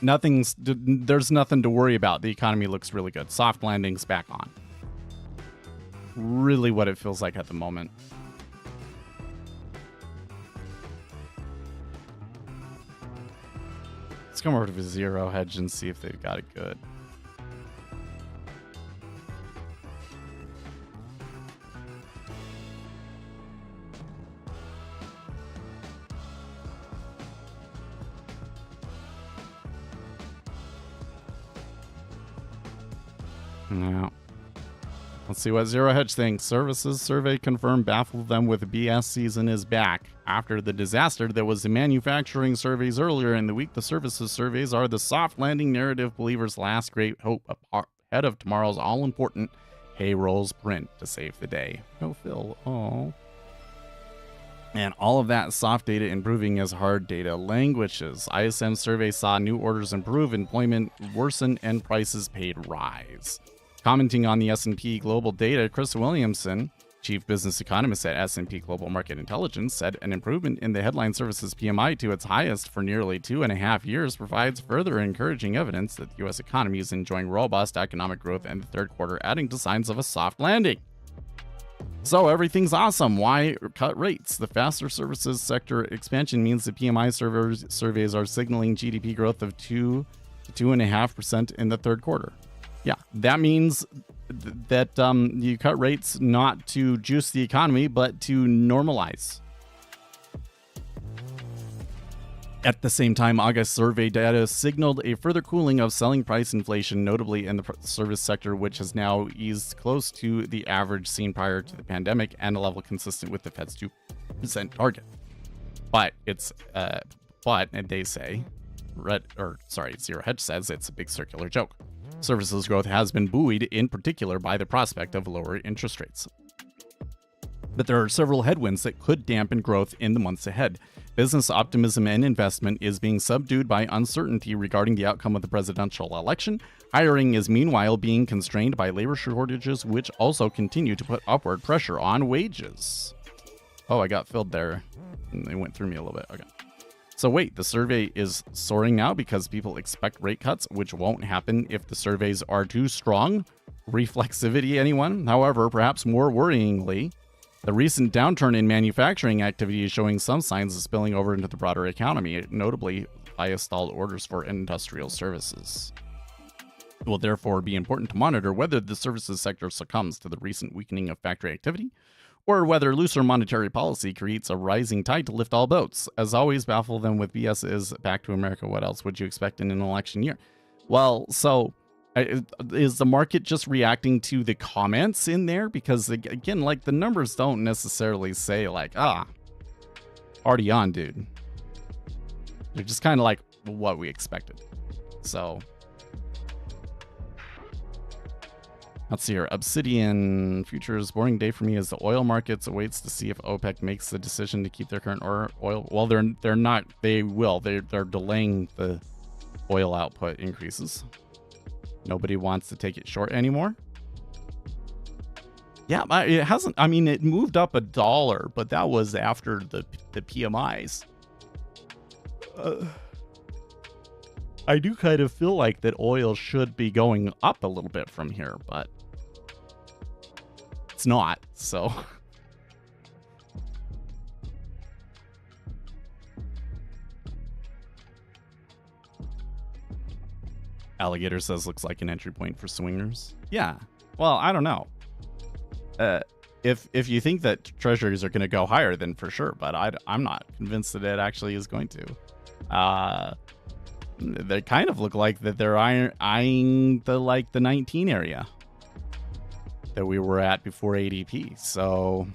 S3: there's nothing to worry about. The economy looks really good. Soft landing's back on. Really what it feels like at the moment. Let's come over to the zero hedge and see if they've got it good. No. Let's see what Zero Hedge thinks. Services survey confirmed baffled them with BS season is back. After the disaster that was the manufacturing surveys earlier in the week, the services surveys are the soft landing narrative believers' last great hope ahead of tomorrow's all-important payrolls print to save the day. No Phil. Oh. And all of that soft data improving as hard data languishes. ISM survey saw new orders improve, employment worsen, and prices paid rise. Commenting on the S&P Global data, Chris Williamson, chief business economist at S&P Global Market Intelligence, said an improvement in the headline services PMI to its highest for nearly 2.5 years provides further encouraging evidence that the U.S. economy is enjoying robust economic growth in the third quarter, adding to signs of a soft landing. So everything's awesome. Why cut rates? The faster services sector expansion means the PMI surveys are signaling GDP growth of 2 to 2.5% in the third quarter. Yeah, that means that you cut rates not to juice the economy, but to normalize. At the same time, August survey data signaled a further cooling of selling price inflation, notably in the service sector, which has now eased close to the average seen prior to the pandemic and a level consistent with the Fed's 2% target. But and they say, Zero Hedge says it's a big circular joke. Services growth has been buoyed in particular by the prospect of lower interest rates. But there are several headwinds that could dampen growth in the months ahead. Business optimism and investment is being subdued by uncertainty regarding the outcome of the presidential election. Hiring is meanwhile being constrained by labor shortages, which also continue to put upward pressure on wages. Oh, I got filled there. They went through me a little bit. Okay. So wait, the survey is soaring now because people expect rate cuts, which won't happen if the surveys are too strong. Reflexivity, anyone? However, perhaps more worryingly, the recent downturn in manufacturing activity is showing some signs of spilling over into the broader economy, notably highest stalled orders for industrial services. It will therefore be important to monitor whether the services sector succumbs to the recent weakening of factory activity, or whether looser monetary policy creates a rising tide to lift all boats. As always, baffle them with BS is back to America. What else would you expect in an election year? Well, so is the market just reacting to the comments in there? Because again, like the numbers don't necessarily say like, party on, dude. They're just kind of like what we expected. So let's see here. Obsidian futures, boring day for me as the oil markets awaits to see if OPEC makes the decision to keep their current oil. Well, they're not. They will. They're delaying the oil output increases. Nobody wants to take it short anymore. Yeah, it hasn't. I mean, it moved up $1, but that was after the PMIs. I do kind of feel like that oil should be going up a little bit from here, but it's not, so. Alligator says looks like an entry point for swingers. Yeah, well, I don't know. If you think that treasuries are going to go higher, then for sure, but I'm not convinced that it actually is going to. They kind of look like that they're eyeing the 19 area that we were at before ADP. So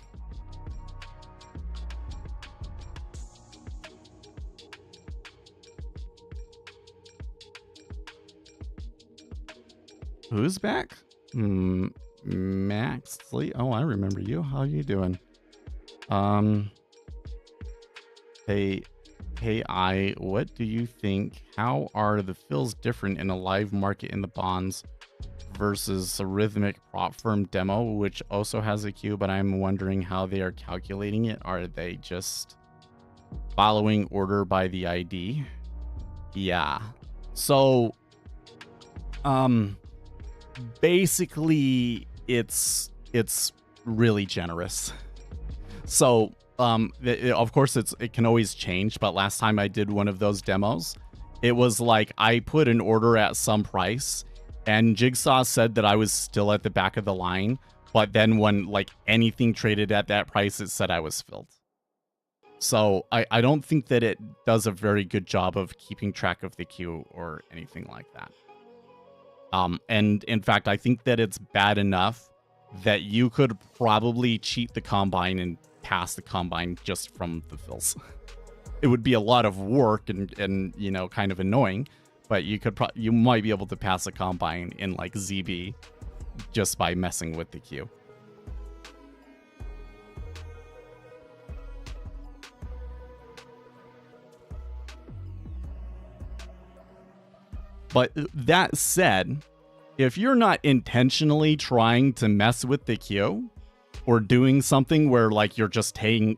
S3: who's back? Max Lee. Oh, I remember you. How are you doing? Hey, what do you think? How are the fills different in a live market in the bonds versus a rhythmic prop firm demo, which also has a queue, but I'm wondering how they are calculating it. Are they just following order by the ID? Yeah. So, basically it's really generous. So, of course it can always change, but last time I did one of those demos, it was like I put an order at some price and Jigsaw said that I was still at the back of the line, but then when like anything traded at that price, it said I was filled. So I don't think that it does a very good job of keeping track of the queue or anything like that. And in fact, I think that it's bad enough that you could probably cheat the combine and pass the combine just from the fills. It would be a lot of work and you know, kind of annoying, but you might be able to pass a combine in like ZB just by messing with the queue. But that said, if you're not intentionally trying to mess with the queue or doing something where like you're just taking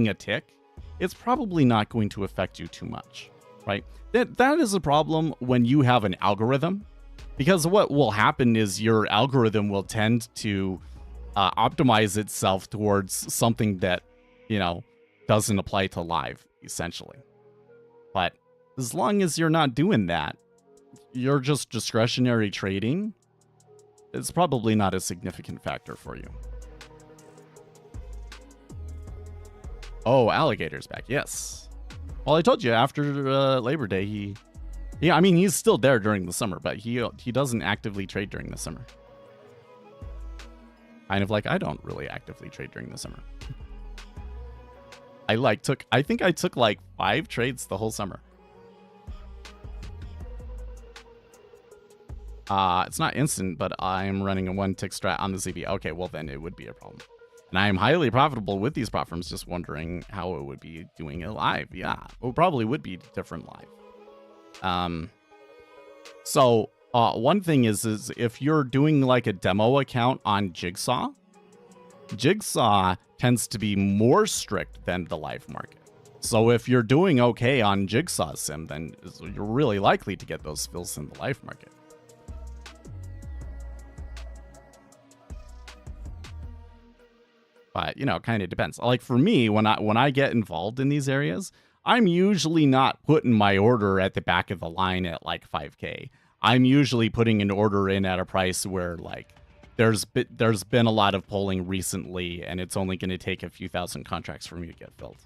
S3: a tick, it's probably not going to affect you too much, right? That is a problem when you have an algorithm Because what will happen is your algorithm will tend to optimize itself towards something that, doesn't apply to live, essentially. But as long as you're not doing that, you're just discretionary trading, it's probably not a significant factor for you. Oh, alligator's back. Yes. Well, I told you after Labor Day, he's still there during the summer, but he doesn't actively trade during the summer. Kind of like I don't really actively trade during the summer. I think I took like 5 trades the whole summer. It's not instant, but I'm running a 1-tick strat on the ZB. Okay, well then it would be a problem. And I am highly profitable with these prop firms, just wondering how it would be doing it live. Yeah, it probably would be different live. So one thing is if you're doing like a demo account on Jigsaw tends to be more strict than the live market. So if you're doing okay on Jigsaw Sim, then you're really likely to get those fills in the live market. But, kind of depends. Like for me, when I get involved in these areas, I'm usually not putting my order at the back of the line at like 5K. I'm usually putting an order in at a price where like there's been a lot of polling recently, and it's only going to take a few thousand contracts for me to get filled.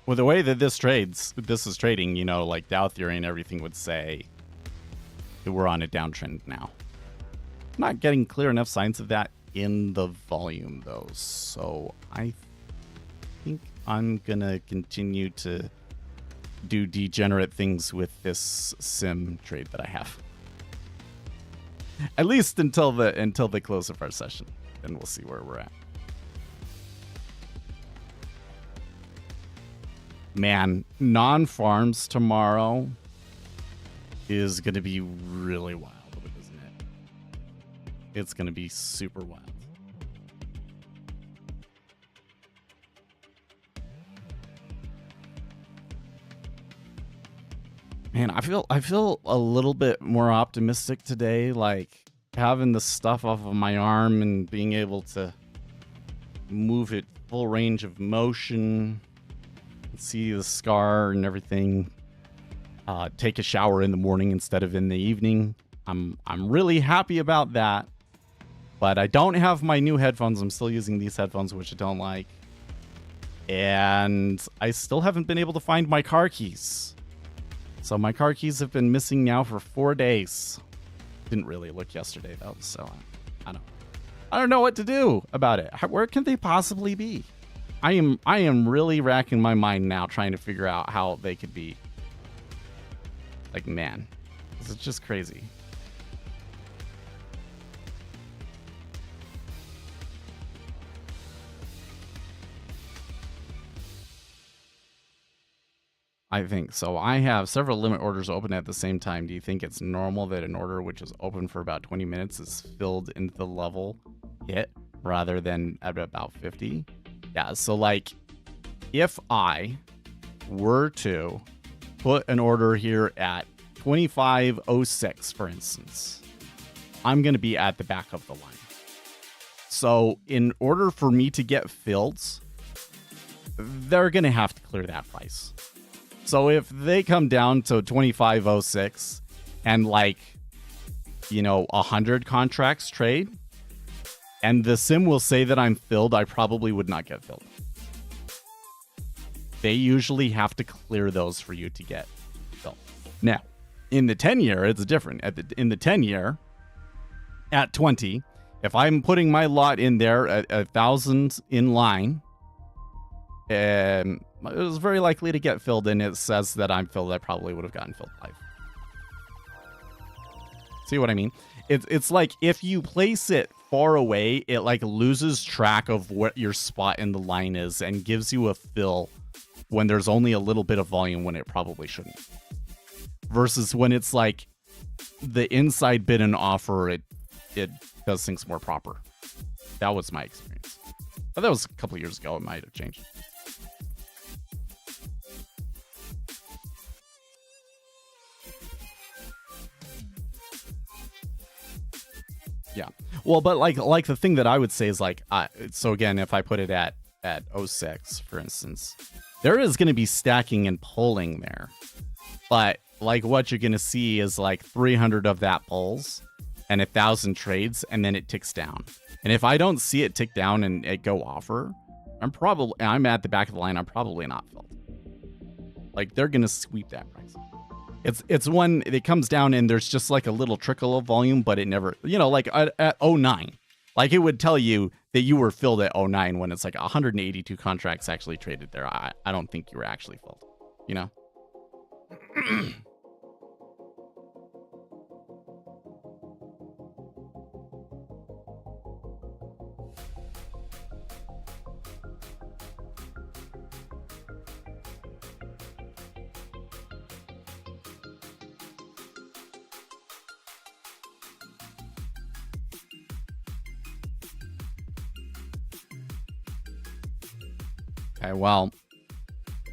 S3: Well, the way that this is trading, like Dow theory and everything would say that we're on a downtrend now. Not getting clear enough signs of that in the volume, though. So I think I'm going to continue to do degenerate things with this sim trade that I have. At least until the close of our session. Then we'll see where we're at. Man, non-farms tomorrow is going to be really wild, isn't it? It's going to be super wild. Man, I feel a little bit more optimistic today, like having the stuff off of my arm and being able to move it full range of motion, see the scar and everything. Take a shower in the morning instead of in the evening. I'm really happy about that. But I don't have my new headphones. I'm still using these headphones, which I don't like. And I still haven't been able to find my car keys. So my car keys have been missing now for 4 days. Didn't really look yesterday though, so I don't know what to do about it. Where can they possibly be? I am really racking my mind now trying to figure out how they could be. Like, man, this is just crazy. I think so. I have several limit orders open at the same time. Do you think it's normal that an order which is open for about 20 minutes is filled into the level hit rather than at about 50? Yeah, so like if I were to put an order here at 2506, for instance, I'm going to be at the back of the line. So in order for me to get filled, they're going to have to clear that price. So if they come down to 2506 and 100 contracts trade, and the sim will say that I'm filled, I probably would not get filled. They usually have to clear those for you to get filled. Now, in the 10-year, it's different. In the 10-year, at 20, if I'm putting my lot in there at 1,000 in line, it was very likely to get filled, and it says that I'm filled. I probably would have gotten filled live. See what I mean? It's like if you place it far away, it loses track of what your spot in the line is and gives you a fill when there's only a little bit of volume when it probably shouldn't. versus when it's like the inside bid and offer, it does things more proper. That was my experience. But that was a couple of years ago. It might have changed. Yeah. Well, but like the thing that I would say is like, so again, if I put it at 06, for instance, there is going to be stacking and pulling there. But like what you're going to see is like 300 of that pulls and 1,000 trades, and then it ticks down. And if I don't see it tick down and it go offer, I'm at the back of the line. I'm probably not filled. Like they're going to sweep that price. It's when it comes down and there's just like a little trickle of volume, but it never, like at 09, like it would tell you that you were filled at 09 when it's like 182 contracts actually traded there. I don't think you were actually filled, Okay, well,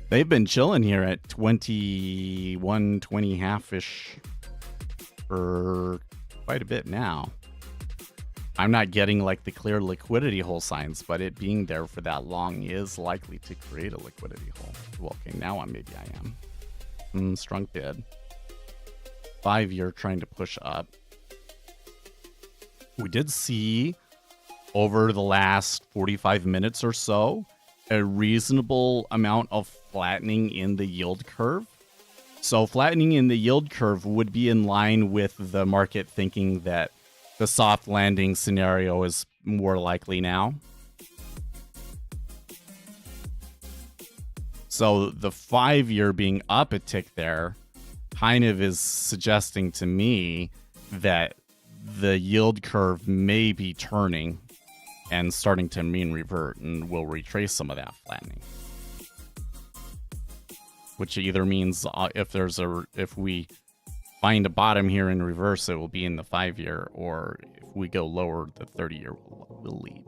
S3: they've been chilling here at 21, 20 half-ish for quite a bit now. I'm not getting like the clear liquidity hole signs, but it being there for that long is likely to create a liquidity hole. Well, okay, now maybe I am. Strong bid. 5-year trying to push up. We did see over the last 45 minutes or so a reasonable amount of flattening in the yield curve. So flattening in the yield curve would be in line with the market thinking that the soft landing scenario is more likely now. So the 5-year being up a tick there kind of is suggesting to me that the yield curve may be turning and starting to mean revert, and will retrace some of that flattening. Which either means if we find a bottom here in reverse, it will be in the 5-year, or if we go lower, the 30-year will lead.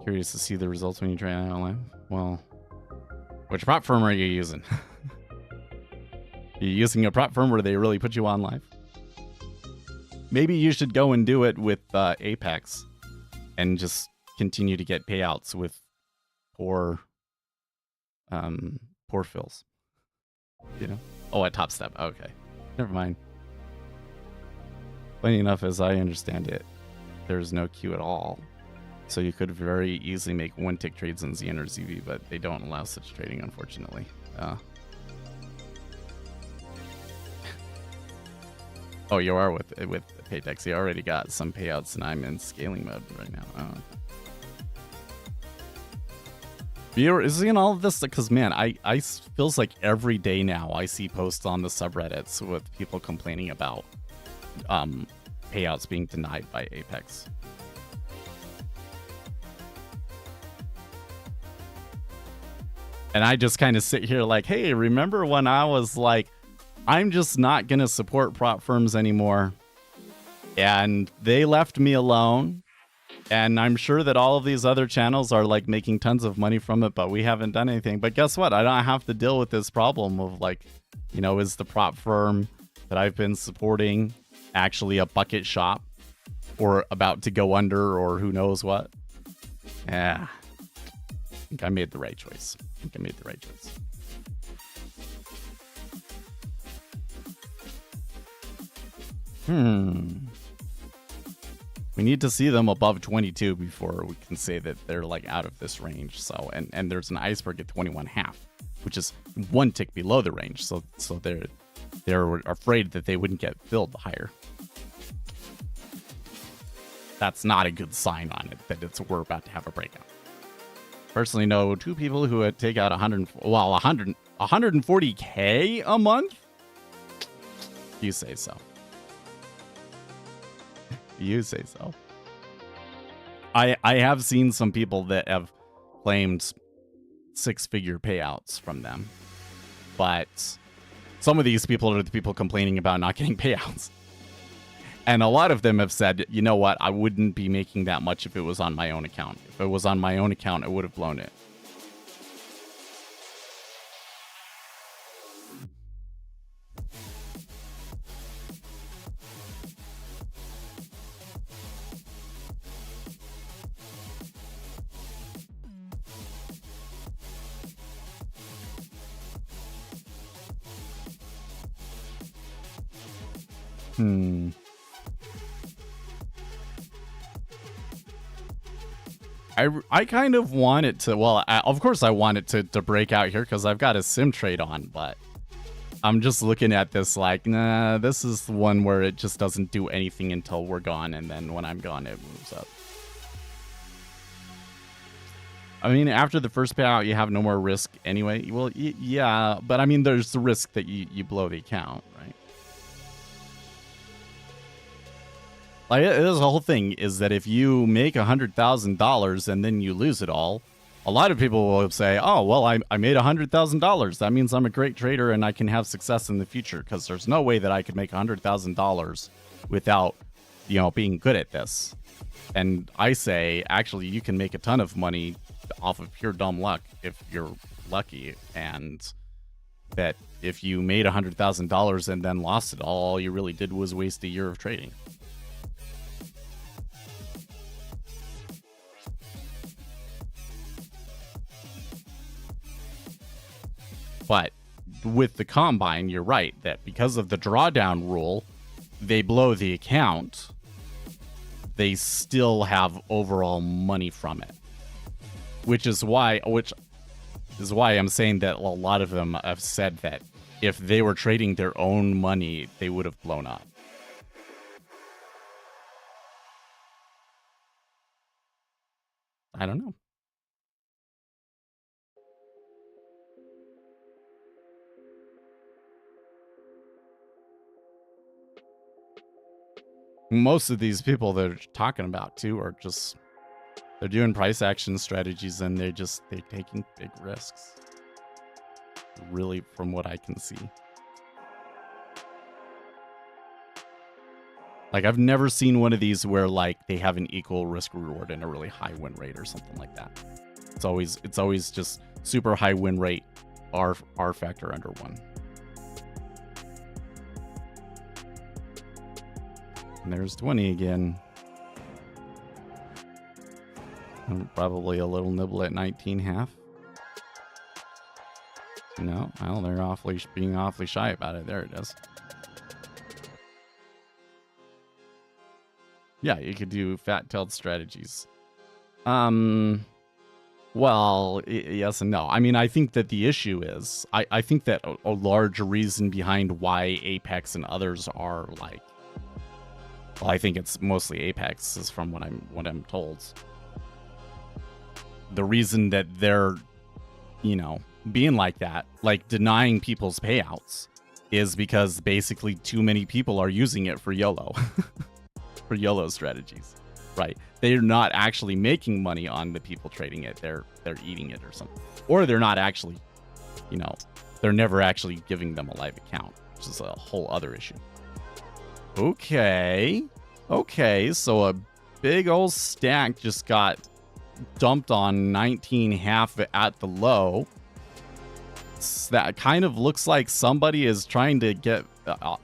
S3: Curious to see the results when you try it online. Well, which prop firm are you using? You're using a prop firm where they really put you on live? Maybe you should go and do it with Apex and just continue to get payouts with poor fills. Oh, at Top Step. Okay. Never mind. Funny enough, as I understand it, there's no queue at all. So you could very easily make one-tick trades in ZN or ZV, but they don't allow such trading, unfortunately. Oh, you are with Paytex. You already got some payouts, and I'm in scaling mode right now. You're seeing all of this because, man, I feels like every day now I see posts on the subreddits with people complaining about payouts being denied by Apex. And I just kind of sit here like, hey, remember when I was like, I'm just not going to support prop firms anymore. And they left me alone. And I'm sure that all of these other channels are like making tons of money from it, but we haven't done anything. But guess what? I don't have to deal with this problem of like, is the prop firm that I've been supporting actually a bucket shop or about to go under or who knows what? Yeah. I think I made the right choice. We need to see them above 22 before we can say that they're like out of this range. So, and there's an iceberg at 21.5, which is one tick below the range. So they're afraid that they wouldn't get filled higher. That's not a good sign on it that we're about to have a breakout. Personally know 2 people who would take out 140K a month. You say so. You say so. I have seen some people that have claimed six-figure payouts from them. But some of these people are the people complaining about not getting payouts. And a lot of them have said, you know what, I wouldn't be making that much if it was on my own account. If it was on my own account, I would have blown it. I kind of want it to, well, of course I want it to break out here because I've got a sim trade on, but I'm just looking at this like, nah, this is the one where it just doesn't do anything until we're gone, and then when I'm gone, it moves up. I mean, after the first payout, you have no more risk anyway. Well, yeah, but I mean, there's the risk that you blow the account, right? Like, this whole thing is that if you make $100,000 and then you lose it all, a lot of people will say, oh, well, I made $100,000. That means I'm a great trader and I can have success in the future, because there's no way that I could make $100,000 without, being good at this. And I say, actually, you can make a ton of money off of pure dumb luck if you're lucky, and that if you made $100,000 and then lost it all you really did was waste a year of trading. But with the Combine, you're right, that because of the drawdown rule, they blow the account, they still have overall money from it. Which is why I'm saying that a lot of them have said that if they were trading their own money, they would have blown up. I don't know. Most of these people they're talking about too are just, they're doing price action strategies and they're taking big risks. Really, from what I can see. Like, I've never seen one of these where like they have an equal risk reward and a really high win rate or something like that. It's always just super high win rate, R factor under 1. And there's 20 again. And probably a little nibble at 19.5. No, well, they're being awfully shy about it. There it is. Yeah, you could do fat-tailed strategies. Well, yes and no. I mean, I think that the issue is, I think that a large reason behind why Apex and others are like, well, I think it's mostly Apex, is from what I'm told. The reason that they're, being like that, like denying people's payouts, is because basically too many people are using it for YOLO. For YOLO strategies, right? They're not actually making money on the people trading it. They're eating it or something. Or they're not actually, they're never actually giving them a live account, which is a whole other issue. Okay, so a big old stack just got dumped on 19.5 at the low. That kind of looks like somebody is trying to get...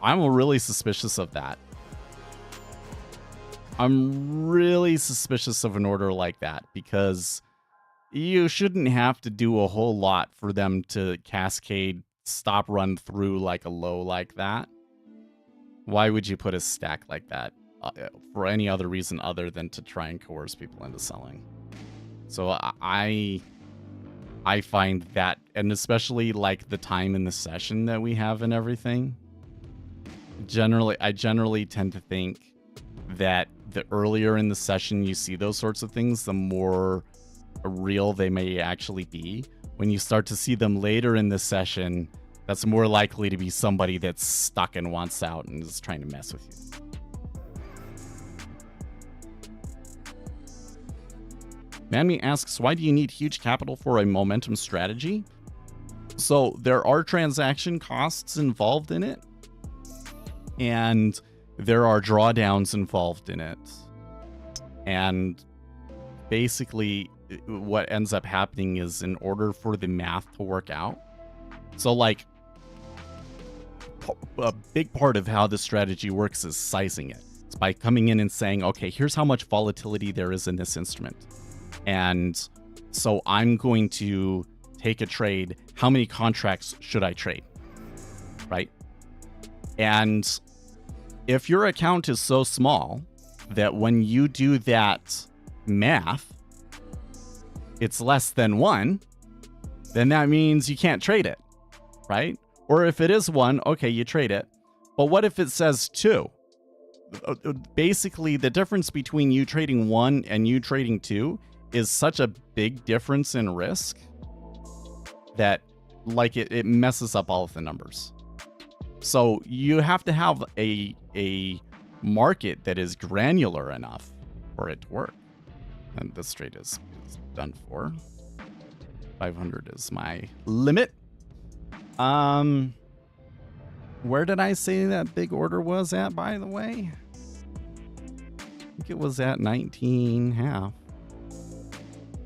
S3: I'm really suspicious of that. I'm really suspicious of an order like that, because you shouldn't have to do a whole lot for them to cascade stop run through like a low like that. Why would you put a stack like that for any other reason other than to try and coerce people into selling? So I find that, and especially like the time in the session that we have and everything, I generally tend to think that the earlier in the session you see those sorts of things, the more real they may actually be. When you start to see them later in the session, that's more likely to be somebody that's stuck and wants out and is trying to mess with you. Manmy asks, why do you need huge capital for a momentum strategy? So there are transaction costs involved in it, and there are drawdowns involved in it. And basically what ends up happening is, in order for the math to work out, so like a big part of how the strategy works is sizing it. It's by coming in and saying, okay, here's how much volatility there is in this instrument. And so I'm going to take a trade. How many contracts should I trade? Right? And if your account is so small that when you do that math, it's less than 1, then that means you can't trade it, right? Or if it is 1, okay, you trade it. But what if it says 2? Basically, the difference between you trading 1 and you trading 2 is such a big difference in risk that like it messes up all of the numbers. So you have to have a market that is granular enough for it to work. And this trade is done for. 500 is my limit. Where did I say that big order was at, by the way? I think it was at 19.5. I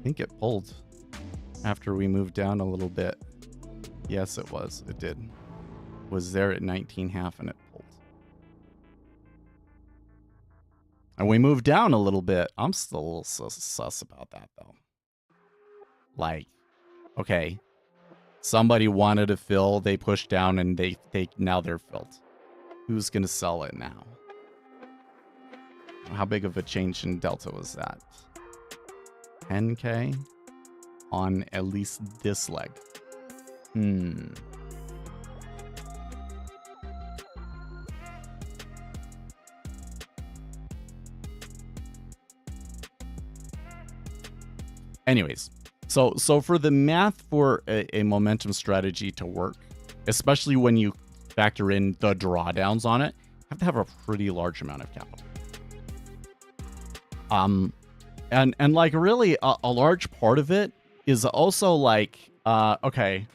S3: think it pulled after we moved down a little bit. Yes, it was. It did. Was there at 19.5 and it pulled. And we moved down a little bit. I'm still a little sus about that, though. Like, okay, somebody wanted to fill, they pushed down, and they now they're filled. Who's gonna sell it now? How big of a change in delta was that? 10K on at least this leg. Anyways, so for the math for a momentum strategy to work, especially when you factor in the drawdowns on it, you have to have a pretty large amount of capital. And like really a large part of it is also like, okay,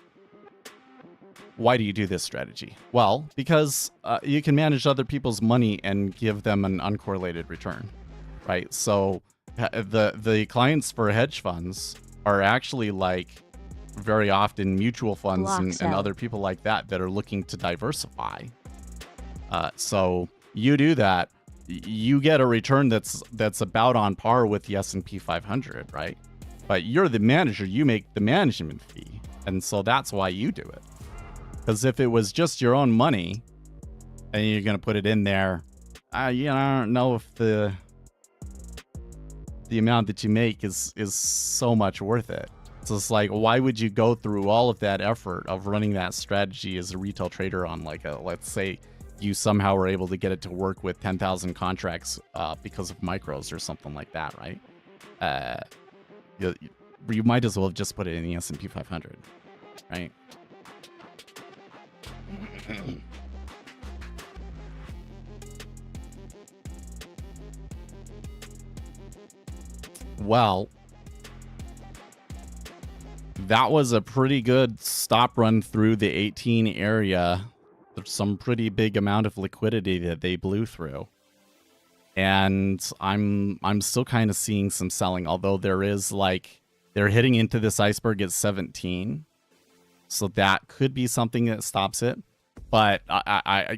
S3: why do you do this strategy? Well, because you can manage other people's money and give them an uncorrelated return, right? So the clients for hedge funds are actually like very often mutual funds and other people like that are looking to diversify. So you do that, you get a return that's about on par with the S&P 500, right? But you're the manager, you make the management fee. And so that's why you do it. Because if it was just your own money and you're going to put it in there, I don't know if the amount that you make is so much worth it. So it's like, why would you go through all of that effort of running that strategy as a retail trader on like let's say you somehow were able to get it to work with 10,000 contracts because of micros or something like that, right? You might as well have just put it in the S&P 500, right? Well, that was a pretty good stop run through the 18 area. There's some pretty big amount of liquidity that they blew through. And I'm still kind of seeing some selling, although there is like they're hitting into this iceberg at 17. So that could be something that stops it. But I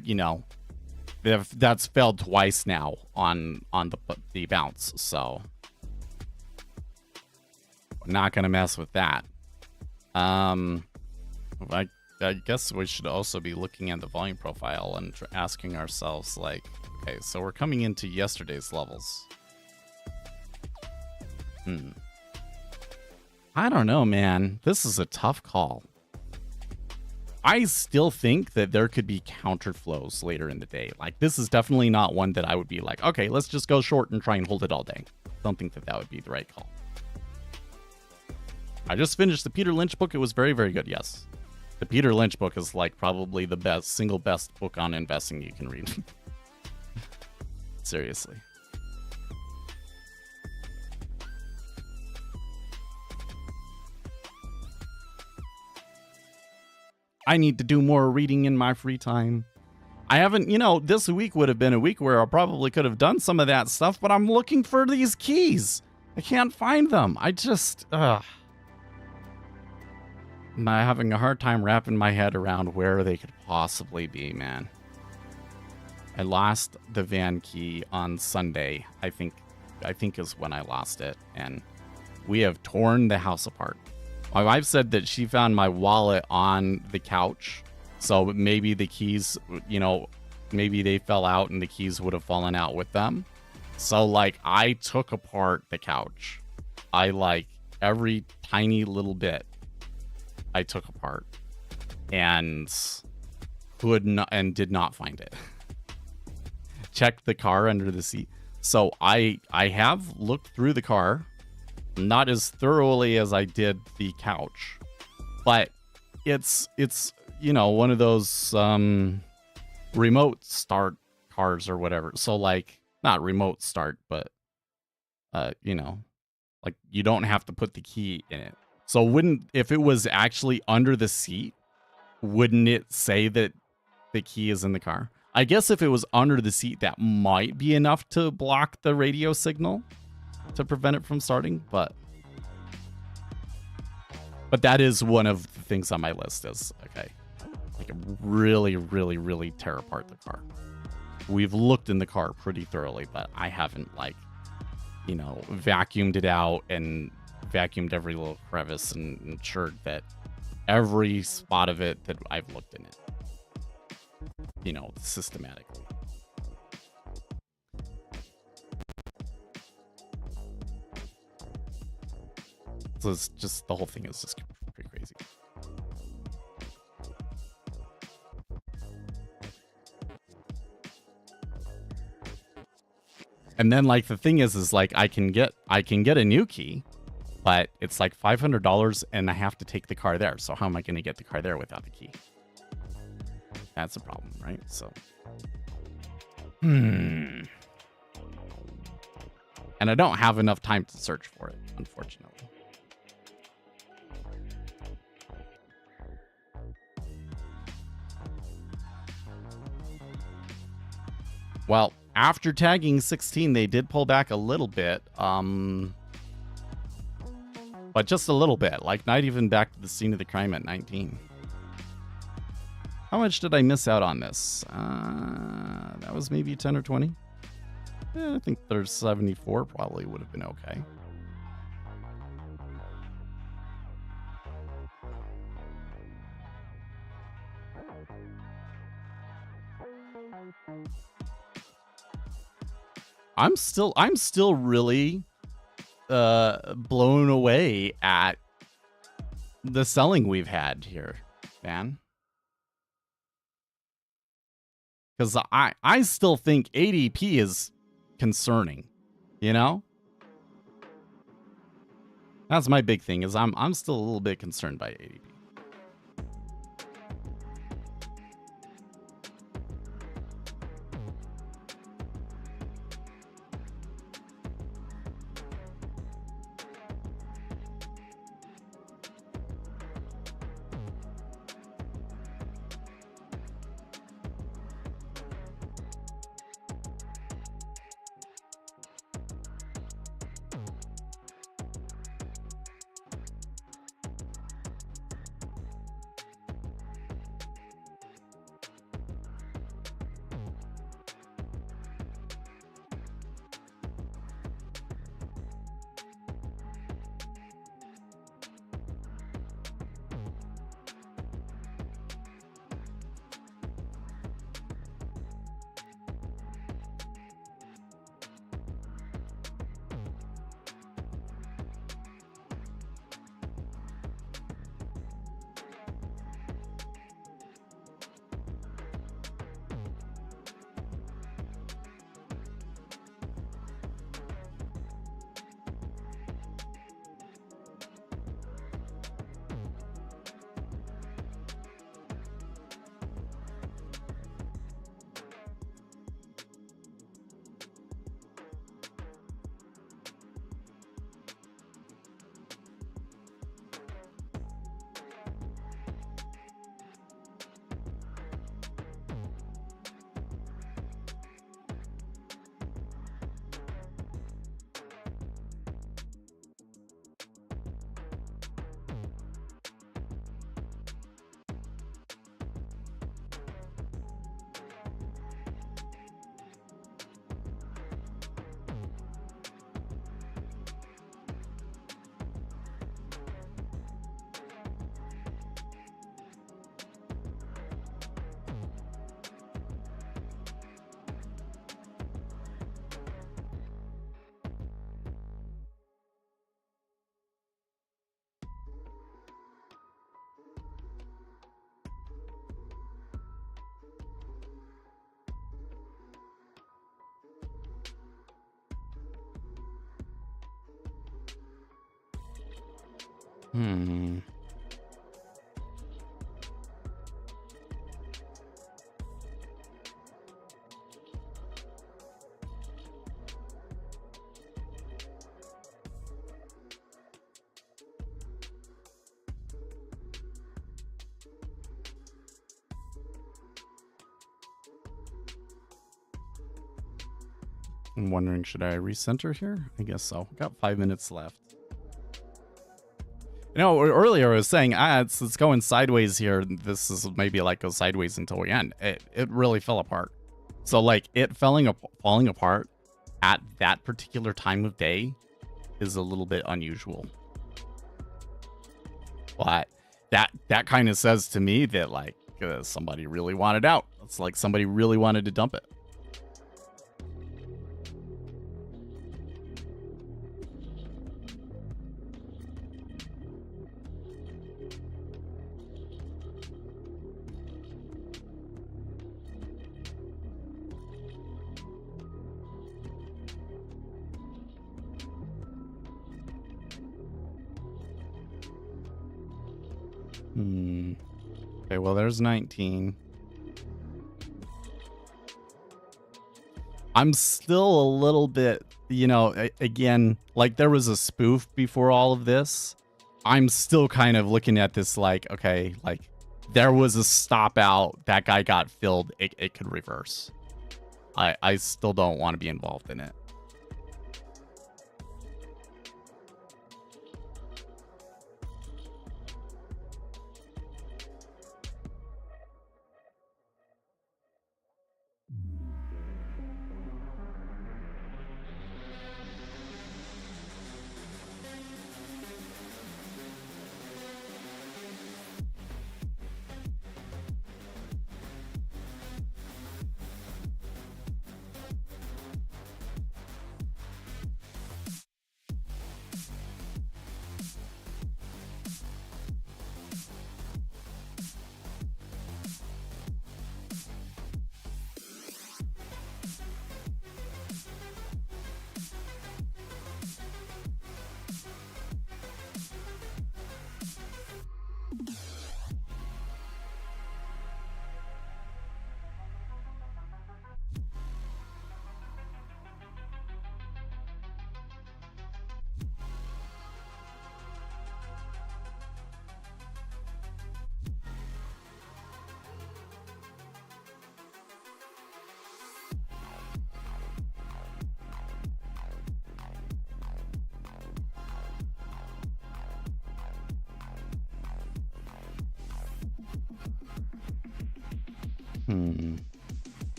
S3: that's failed twice now on the bounce, so we're not gonna mess with that. I guess we should also be looking at the volume profile and asking ourselves, like, okay, so we're coming into yesterday's levels. I don't know, man. This is a tough call. I still think that there could be counter flows later in the day. Like, this is definitely not one that I would be like, okay, let's just go short and try and hold it all day. Don't think that would be the right call. I just finished the Peter Lynch book. It was very, very good. Yes. The Peter Lynch book is like probably the single best book on investing you can read. Seriously. I need to do more reading in my free time. I haven't, this week would have been a week where I probably could have done some of that stuff, but I'm looking for these keys. I can't find them. I'm having a hard time wrapping my head around where they could possibly be, man. I lost the van key on Sunday. I think is when I lost it, and we have torn the house apart. My wife said that she found my wallet on the couch, so maybe the keys, maybe they fell out and the keys would have fallen out with them. So, like, I took apart the couch. Every tiny little bit I took apart and did not find it. Checked the car under the seat. So I have looked through the car, not as thoroughly as I did the couch, but it's one of those remote start cars or whatever. So, like, not remote start, but you don't have to put the key in it. So if it was actually under the seat, wouldn't it say that the key is in the car? I guess if it was under the seat, that might be enough to block the radio signal to prevent it from starting, but that is one of the things on my list is, okay, like, really, really, really tear apart the car. We've looked in the car pretty thoroughly, but I haven't, vacuumed it out and vacuumed every little crevice and ensured that every spot of it that I've looked in it, systematically. So it's just, the whole thing is just pretty crazy. And then, like, the thing is like, I can get a new key, but it's like $500 and I have to take the car there. So how am I going to get the car there without the key? That's a problem, right? So, and I don't have enough time to search for it, unfortunately. Well, after tagging 16, they did pull back a little bit, but just a little bit, like not even back to the scene of the crime at 19. How much did I miss out on this? That was maybe 10 or 20. I think there's 74 probably would have been okay. I'm still really blown away at the selling we've had here, man. Because I still think ADP is concerning, That's my big thing, is I'm still a little bit concerned by ADP. Hmm. I'm wondering, should I recenter here? I guess so. Got 5 minutes left. You know, earlier I was saying, it's going sideways here. This is maybe like go sideways until we end. It really fell apart. So like it falling apart at that particular time of day is a little bit unusual. But that kind of says to me that like somebody really wanted out. It's like somebody really wanted to dump it. Okay, well, there's 19. I'm still a little bit, you know, again, like there was a spoof before all of this. I'm still kind of looking at this like, okay, like there was a stop out. That guy got filled. It could reverse. I still don't want to be involved in it.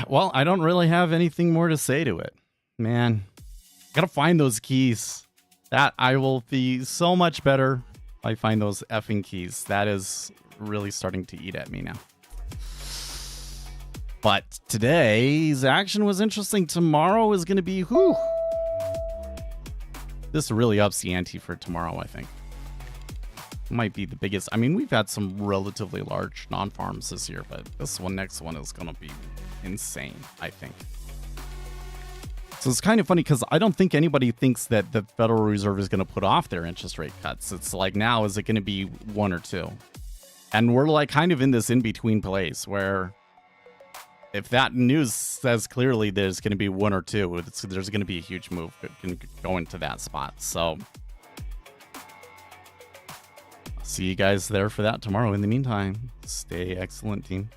S3: Well, I don't really have anything more to say to it. Man, gotta find those keys. That I will be so much better if I find those effing keys. That is really starting to eat at me now. But today's action was interesting. Tomorrow is going to be, whew. This really ups the ante for tomorrow, I think. Might be the biggest. I mean, we've had some relatively large non-farms this year, but this one, next one is going to be insane, I think. So it's kind of funny because I don't think anybody thinks that the Federal Reserve is going to put off their interest rate cuts. It's like, now, is it going to be one or two? And we're like kind of in this in-between place where if that news says clearly there's going to be one or two, there's going to be a huge move going to that spot. So see you guys there for that tomorrow. In the meantime, stay excellent, team.